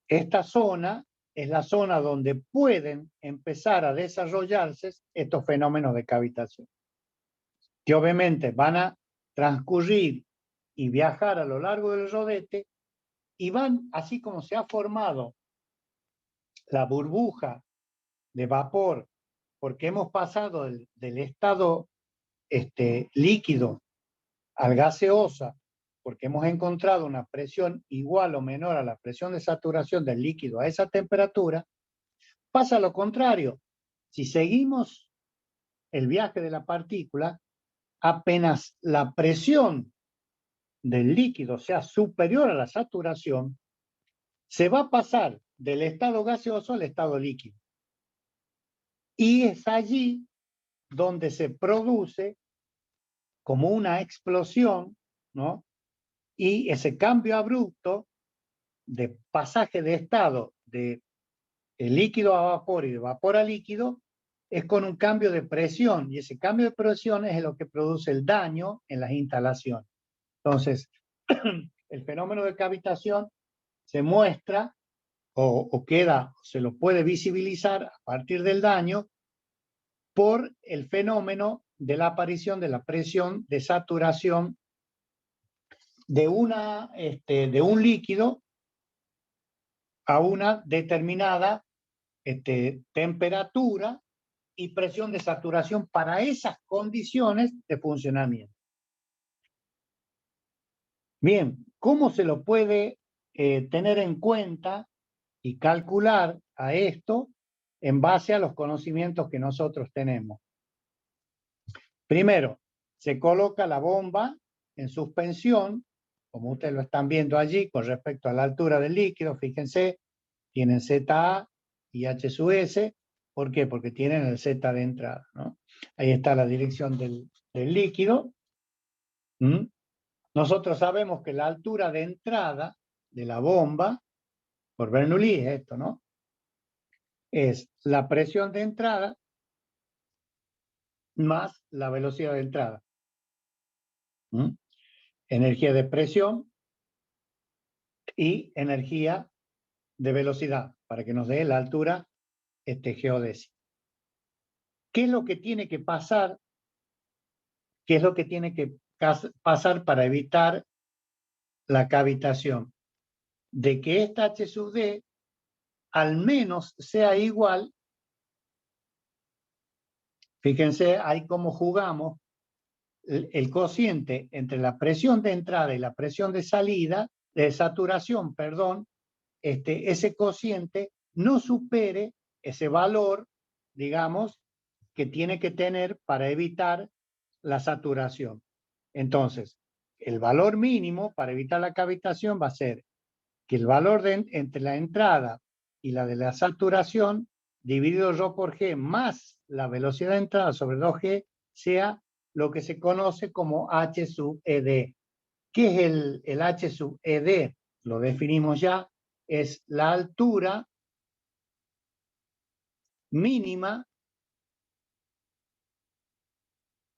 esta zona es la zona donde pueden empezar a desarrollarse estos fenómenos de cavitación, que obviamente van a transcurrir y viajar a lo largo del rodete, y van, así como se ha formado la burbuja de vapor, porque hemos pasado del estado líquido al gaseosa, porque hemos encontrado una presión igual o menor a la presión de saturación del líquido a esa temperatura. Pasa lo contrario. Si seguimos el viaje de la partícula, apenas la presión del líquido sea superior a la saturación, se va a pasar del estado gaseoso al estado líquido. Y es allí donde se produce como una explosión, ¿no? Y ese cambio abrupto de pasaje de estado de líquido a vapor y de vapor a líquido es con un cambio de presión, y ese cambio de presión es lo que produce el daño en las instalaciones. Entonces, el fenómeno de cavitación se muestra o queda, se lo puede visibilizar a partir del daño por el fenómeno de la aparición de la presión de saturación de un líquido a una determinada temperatura y presión de saturación para esas condiciones de funcionamiento. Bien, ¿cómo se lo puede tener en cuenta y calcular a esto en base a los conocimientos que nosotros tenemos? Primero, se coloca la bomba en suspensión, como ustedes lo están viendo allí, con respecto a la altura del líquido. Fíjense, tienen ZA y H sub S. ¿Por qué? Porque tienen el Z de entrada, ¿no? Ahí está la dirección del líquido. Nosotros sabemos que la altura de entrada de la bomba, por Bernoulli es esto, ¿no? Es la presión de entrada más la velocidad de entrada. Energía de presión y energía de velocidad, para que nos dé la altura geodésica. ¿Qué es lo que tiene que pasar ¿Qué es lo que tiene que pasar para evitar la cavitación? De que esta H sub D al menos sea igual. Fíjense ahí cómo jugamos el cociente entre la presión de entrada y la presión de salida, de saturación, perdón, ese cociente no supere ese valor, digamos, que tiene que tener para evitar la saturación. Entonces, el valor mínimo para evitar la cavitación va a ser que el valor entre la entrada y la de la saturación dividido ρ por G más la velocidad de entrada sobre 2G sea lo que se conoce como H sub ED. ¿Qué es el H sub ED? Lo definimos ya, es la altura mínima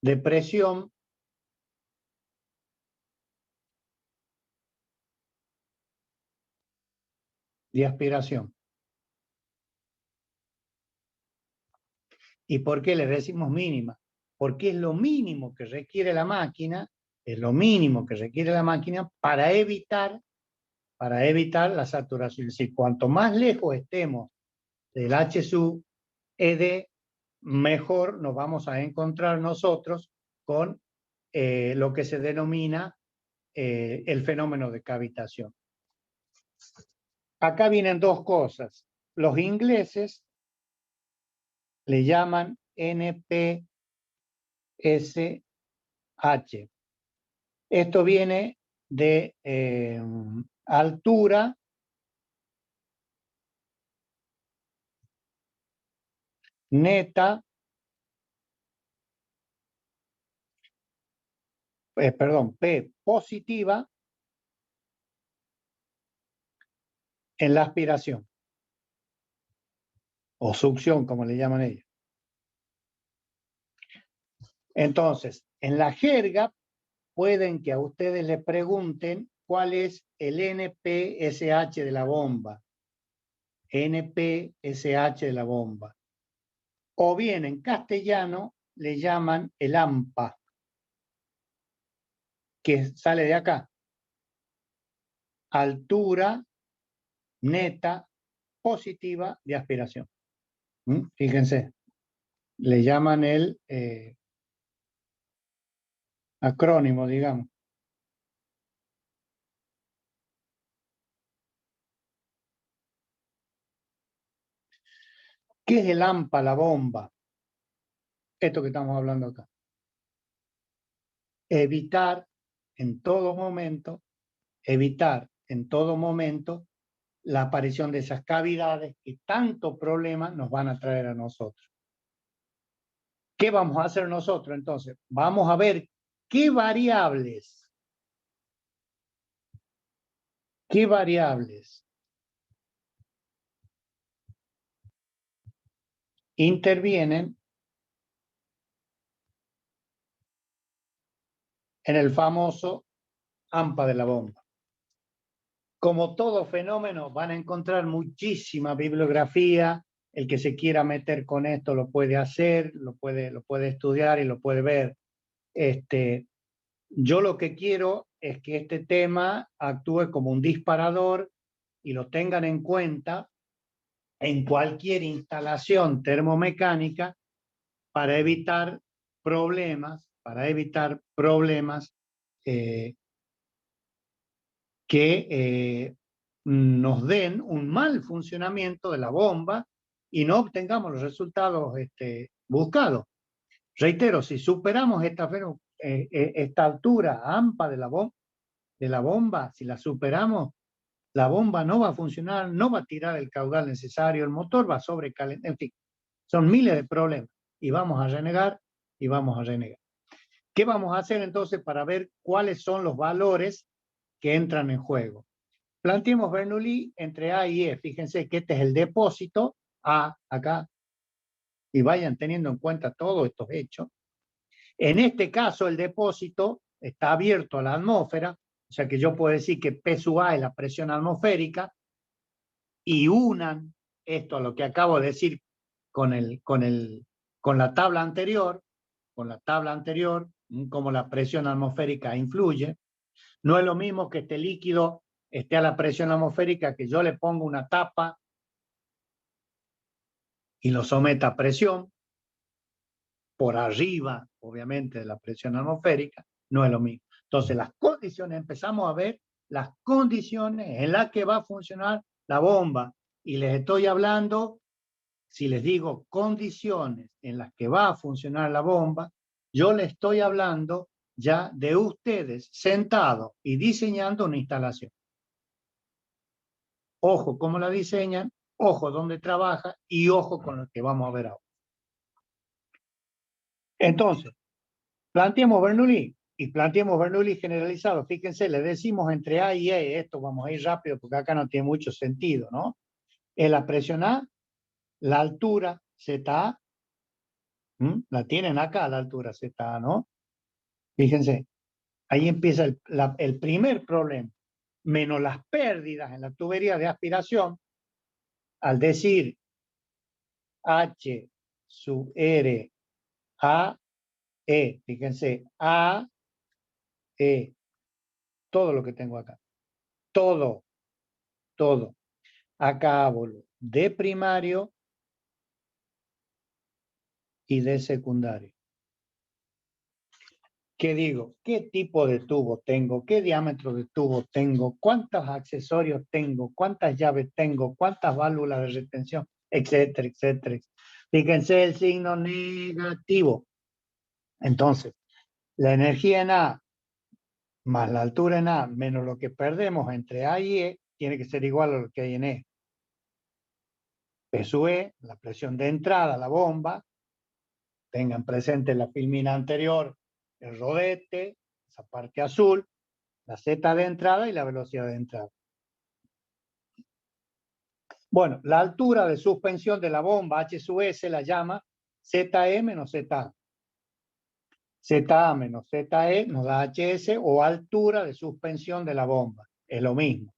de presión de aspiración. ¿Y por qué le decimos mínima? Porque es lo mínimo que requiere la máquina, es lo mínimo que requiere la máquina para evitar la saturación. Es decir, cuanto más lejos estemos del H sub ED, mejor nos vamos a encontrar nosotros con lo que se denomina el fenómeno de cavitación. Acá vienen dos cosas. Los ingleses le llaman NPSH. Esto viene de altura neta, P positiva en la aspiración o succión, como le llaman ellos. Entonces, en la jerga pueden que a ustedes les pregunten cuál es el NPSH de la bomba. NPSH de la bomba. O bien en castellano le llaman el AMPA, que sale de acá. Altura neta positiva de aspiración. Fíjense, le llaman el acrónimo, digamos. ¿Qué es el AMPA, la bomba? Esto que estamos hablando acá. Evitar en todo momento la aparición de esas cavidades que tanto problema nos van a traer a nosotros. ¿Qué vamos a hacer nosotros entonces? Vamos a ver qué variables intervienen en el famoso AMPA de la bomba. Como todo fenómeno, van a encontrar muchísima bibliografía. El que se quiera meter con esto lo puede hacer, lo puede estudiar y lo puede ver. Yo lo que quiero es que este tema actúe como un disparador y lo tengan en cuenta en cualquier instalación termomecánica para evitar problemas, que nos den un mal funcionamiento de la bomba y no obtengamos los resultados buscados. Reitero, si superamos esta altura AMPA de la bomba, si la superamos, la bomba no va a funcionar, no va a tirar el caudal necesario, el motor va a sobrecalentar, en fin, son miles de problemas y vamos a renegar y vamos a renegar. ¿Qué vamos a hacer entonces para ver cuáles son los valores que entran en juego? Planteemos Bernoulli entre A y E. Fíjense que este es el depósito, A acá, y vayan teniendo en cuenta todos estos hechos. En este caso, el depósito está abierto a la atmósfera, o sea que yo puedo decir que P sub A es la presión atmosférica, y unan esto a lo que acabo de decir con la tabla anterior, como la presión atmosférica influye. No es lo mismo que este líquido esté a la presión atmosférica que yo le pongo una tapa y lo someta a presión por arriba, obviamente, de la presión atmosférica. No es lo mismo. Entonces, las condiciones, empezamos a ver las condiciones en las que va a funcionar la bomba. Y les estoy hablando, si les digo condiciones en las que va a funcionar la bomba, yo les estoy hablando ya de ustedes sentados y diseñando una instalación. Ojo cómo la diseñan, ojo dónde trabaja y ojo con lo que vamos a ver ahora. Entonces, planteemos Bernoulli y planteemos Bernoulli generalizado. Fíjense, le decimos entre A y E, esto vamos a ir rápido porque acá no tiene mucho sentido, ¿no? Es la presión A, la altura ZA, la tienen acá la altura ZA, ¿no? Fíjense, ahí empieza el primer problema, menos las pérdidas en la tubería de aspiración, al decir H sub R A E, fíjense, A E, todo lo que tengo acá, todo, acá hablo de primario y de secundario. ¿Qué digo? ¿Qué tipo de tubo tengo? ¿Qué diámetro de tubo tengo? ¿Cuántos accesorios tengo? ¿Cuántas llaves tengo? ¿Cuántas válvulas de retención? Etcétera, etcétera. Fíjense el signo negativo. Entonces, la energía en A más la altura en A menos lo que perdemos entre A y E tiene que ser igual a lo que hay en E. P sub E, la presión de entrada a la bomba. Tengan presente la filmina anterior, el rodete, esa parte azul, la Z de entrada y la velocidad de entrada. Bueno, la altura de suspensión de la bomba H sub E se la llama ZE menos ZA. ZA menos ZE nos da HS o altura de suspensión de la bomba. Es lo mismo.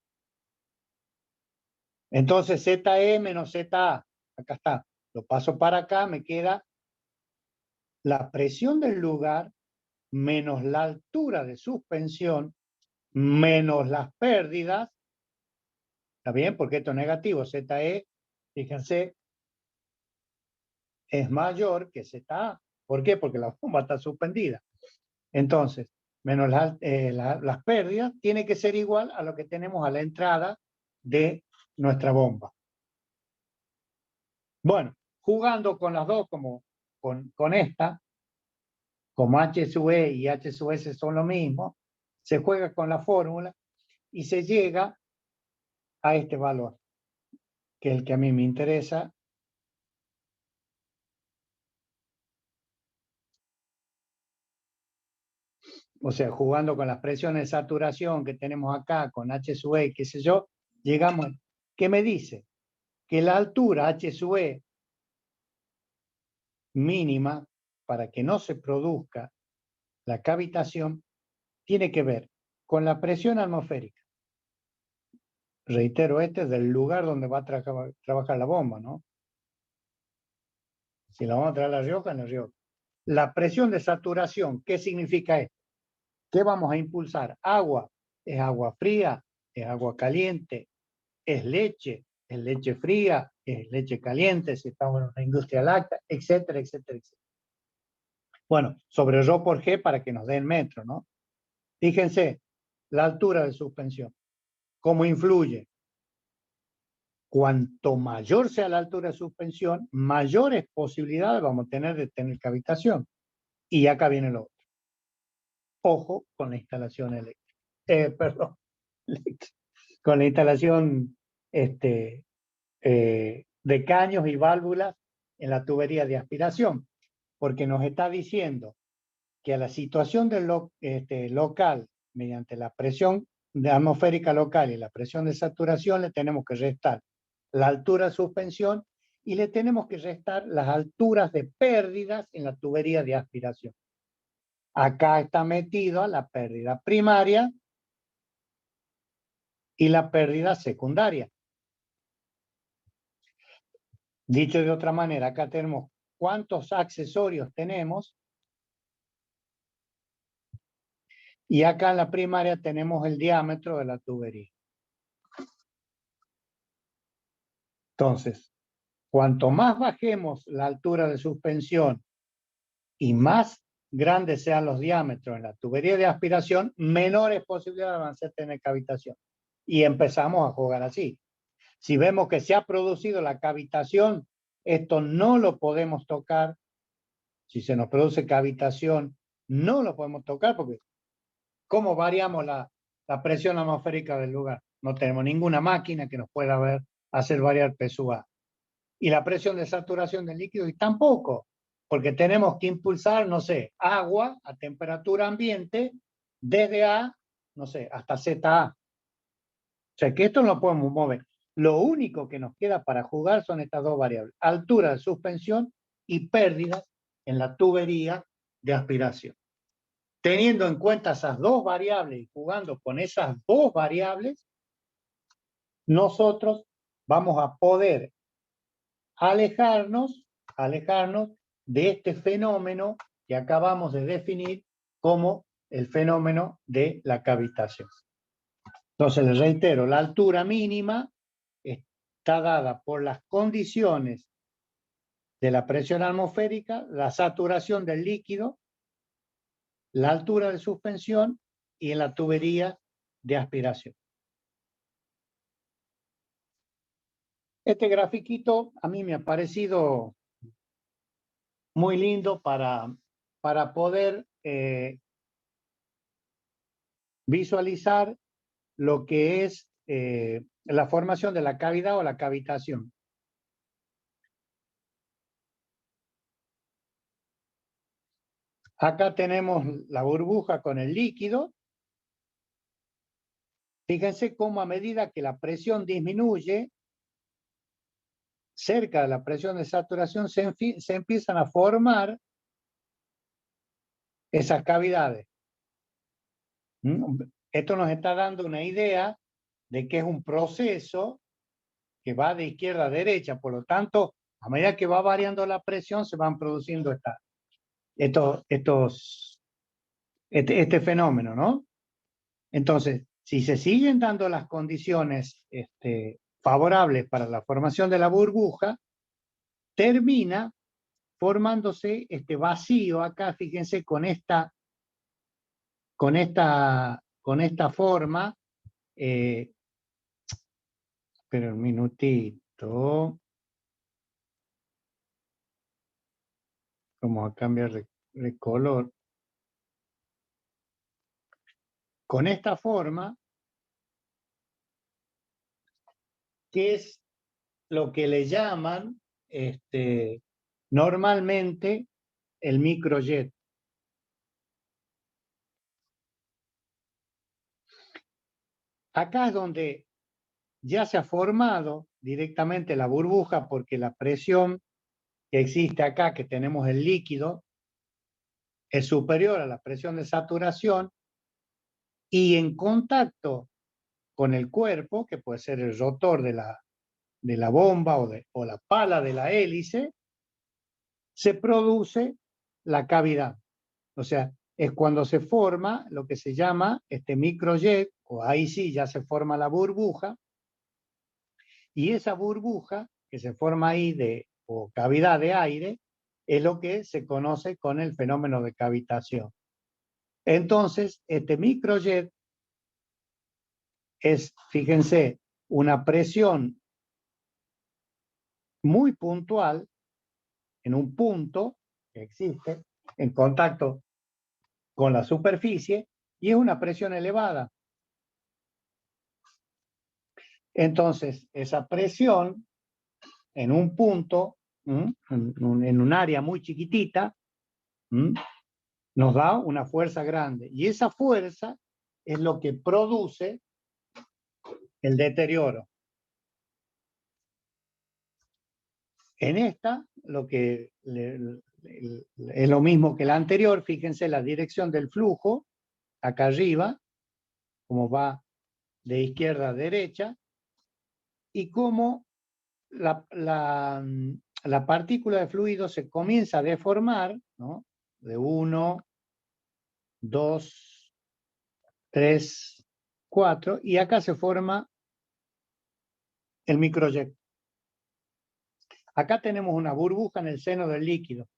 Entonces ZE menos ZA, acá está. Lo paso para acá, me queda la presión del lugar menos la altura de suspensión menos las pérdidas. ¿Está bien? Porque esto es negativo. ZE, fíjense, es mayor que ZA. ¿Por qué? Porque la bomba está suspendida. Entonces, menos las pérdidas, tiene que ser igual a lo que tenemos a la entrada de nuestra bomba. Bueno, jugando con las dos, como con esta, como H sub E y H sub S son lo mismo, se juega con la fórmula y se llega a este valor, que es el que a mí me interesa. O sea, jugando con las presiones de saturación que tenemos acá, con H sub E, qué sé yo, llegamos, ¿qué me dice? Que la altura H sub E mínima, para que no se produzca la cavitación, tiene que ver con la presión atmosférica. Reitero, este es del lugar donde va a trabajar la bomba, ¿no? Si la vamos a traer a La Rioja, en La Rioja. La presión de saturación, ¿qué significa esto? ¿Qué vamos a impulsar? Agua. ¿Es agua fría? ¿Es agua caliente? ¿Es leche fría? ¿Es leche caliente? Si estamos en una industria láctea, etcétera, etcétera, etcétera. Bueno, sobre Rho por G para que nos den metro, ¿no? Fíjense, la altura de suspensión. ¿Cómo influye? Cuanto mayor sea la altura de suspensión, mayores posibilidades vamos a tener de tener cavitación. Y acá viene lo otro. Ojo con la instalación eléctrica. Perdón, con la instalación de caños y válvulas en la tubería de aspiración, porque nos está diciendo que a la situación del local, mediante la presión atmosférica local y la presión de saturación, le tenemos que restar la altura de suspensión y le tenemos que restar las alturas de pérdidas en la tubería de aspiración. Acá está metida la pérdida primaria y la pérdida secundaria. Dicho de otra manera, acá tenemos cuántos accesorios tenemos Y acá en la primaria tenemos el diámetro de la tubería. Entonces, cuanto más bajemos la altura de suspensión y más grandes sean los diámetros en la tubería de aspiración, menores posibilidades van a ser tener cavitación. Y empezamos a jugar así. Si vemos que se ha producido la cavitación, esto no lo podemos tocar. Si se nos produce cavitación, no lo podemos tocar porque ¿cómo variamos la presión atmosférica del lugar? No tenemos ninguna máquina que nos pueda hacer variar PSUA. Y la presión de saturación del líquido y tampoco, porque tenemos que impulsar, no sé, agua a temperatura ambiente desde A, no sé, hasta ZA. O sea que esto no lo podemos mover. Lo único que nos queda para jugar son estas dos variables, altura de suspensión y pérdidas en la tubería de aspiración. Teniendo en cuenta esas dos variables y jugando con esas dos variables, nosotros vamos a poder alejarnos de este fenómeno que acabamos de definir como el fenómeno de la cavitación. Entonces, les reitero, la altura mínima está dada por las condiciones de la presión atmosférica, la saturación del líquido, la altura de suspensión y en la tubería de aspiración. Este grafiquito a mí me ha parecido muy lindo para poder visualizar lo que es la formación de la cavidad o la cavitación. Acá tenemos la burbuja con el líquido. Fíjense cómo a medida que la presión disminuye, cerca de la presión de saturación se empiezan a formar esas cavidades. Esto nos está dando una idea de que es un proceso que va de izquierda a derecha, por lo tanto, a medida que va variando la presión, se van produciendo este fenómeno, ¿no? Entonces, si se siguen dando las condiciones favorables para la formación de la burbuja, termina formándose este vacío acá, fíjense, con esta forma. Espera un minutito. Vamos a cambiar de color. Con esta forma, que es lo que le llaman normalmente el microjet. Acá es donde ya se ha formado directamente la burbuja porque la presión que existe acá, que tenemos el líquido, es superior a la presión de saturación y en contacto con el cuerpo, que puede ser el rotor de la bomba o la pala de la hélice, se produce la cavidad. O sea, es cuando se forma lo que se llama microjet, o ahí sí ya se forma la burbuja, y esa burbuja que se forma ahí o cavidad de aire es lo que se conoce con el fenómeno de cavitación. Entonces, este microjet es, fíjense, una presión muy puntual en un punto que existe en contacto con la superficie y es una presión elevada. Entonces, esa presión en un punto, en un área muy chiquitita, nos da una fuerza grande. Y esa fuerza es lo que produce el deterioro. En esta, lo que es lo mismo que la anterior, fíjense la dirección del flujo, acá arriba, como va de izquierda a derecha, y cómo la partícula de fluido se comienza a deformar, ¿no? De 1, 2, 3, 4, y acá se forma el microyecto. Acá tenemos una burbuja en el seno del líquido.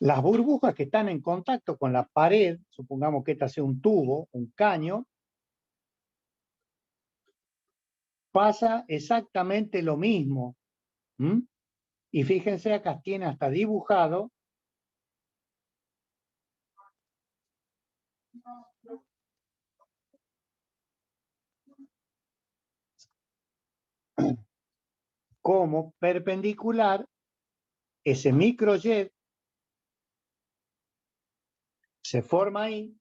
Las burbujas que están en contacto con la pared, supongamos que esta sea un tubo, un caño, pasa exactamente lo mismo. Y fíjense, acá tiene hasta dibujado como perpendicular ese microjet se forma ahí,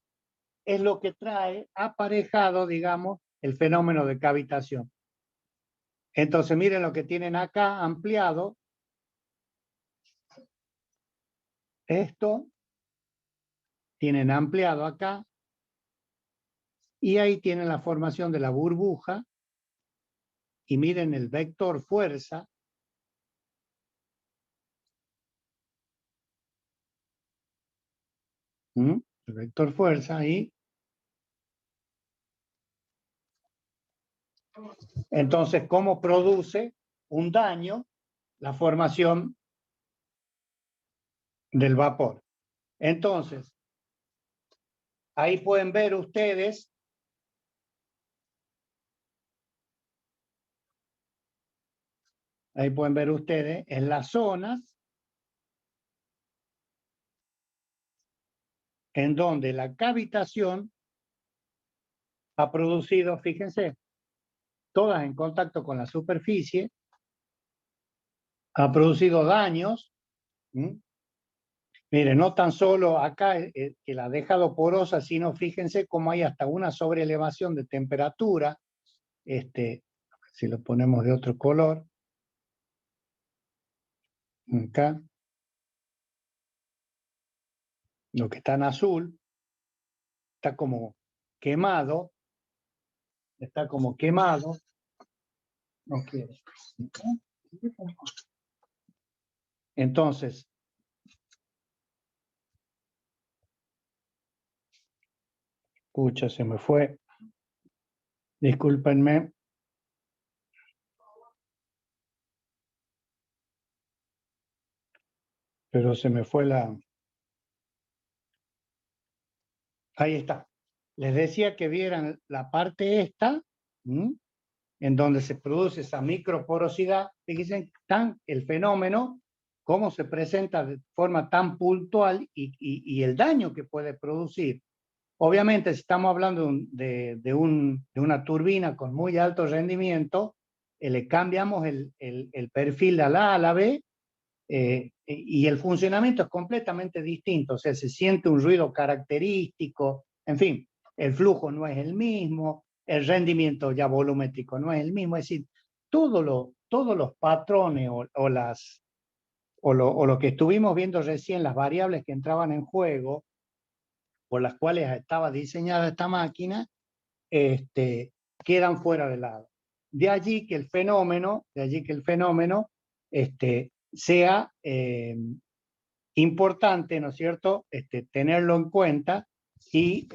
es lo que trae aparejado, digamos, el fenómeno de cavitación. Entonces, miren lo que tienen acá ampliado. Esto tienen ampliado acá. Y ahí tienen la formación de la burbuja. Y miren el vector fuerza. El vector fuerza ahí. Entonces, ¿cómo produce un daño la formación del vapor? Entonces, ahí pueden ver ustedes en las zonas en donde la cavitación ha producido, fíjense, todas en contacto con la superficie, ha producido daños. Miren, no tan solo acá que la ha dejado porosa, sino fíjense cómo hay hasta una sobreelevación de temperatura. Si lo ponemos de otro color, acá, lo que está en azul, está como quemado, no quiere. Entonces, escucha, se me fue, discúlpenme. Pero se me fue la... Ahí está. Les decía que vieran la parte esta, en donde se produce esa microporosidad. Fíjense el fenómeno, cómo se presenta de forma tan puntual y el daño que puede producir. Obviamente, si estamos hablando de una turbina con muy alto rendimiento, le cambiamos el perfil de la A a la B, y el funcionamiento es completamente distinto. O sea, se siente un ruido característico, en fin, el flujo no es el mismo, el rendimiento ya volumétrico no es el mismo. Es decir, todos los patrones o lo que estuvimos viendo recién, las variables que entraban en juego, por las cuales estaba diseñada esta máquina, quedan fuera de lado. De allí que el fenómeno sea importante, ¿no es cierto?, tenerlo en cuenta y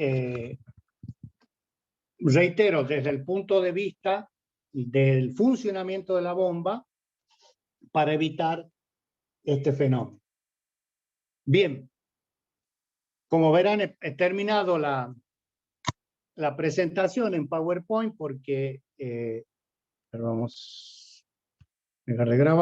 reitero, desde el punto de vista del funcionamiento de la bomba para evitar este fenómeno. Bien, como verán, he terminado la presentación en PowerPoint porque vamos a dejar de grabar.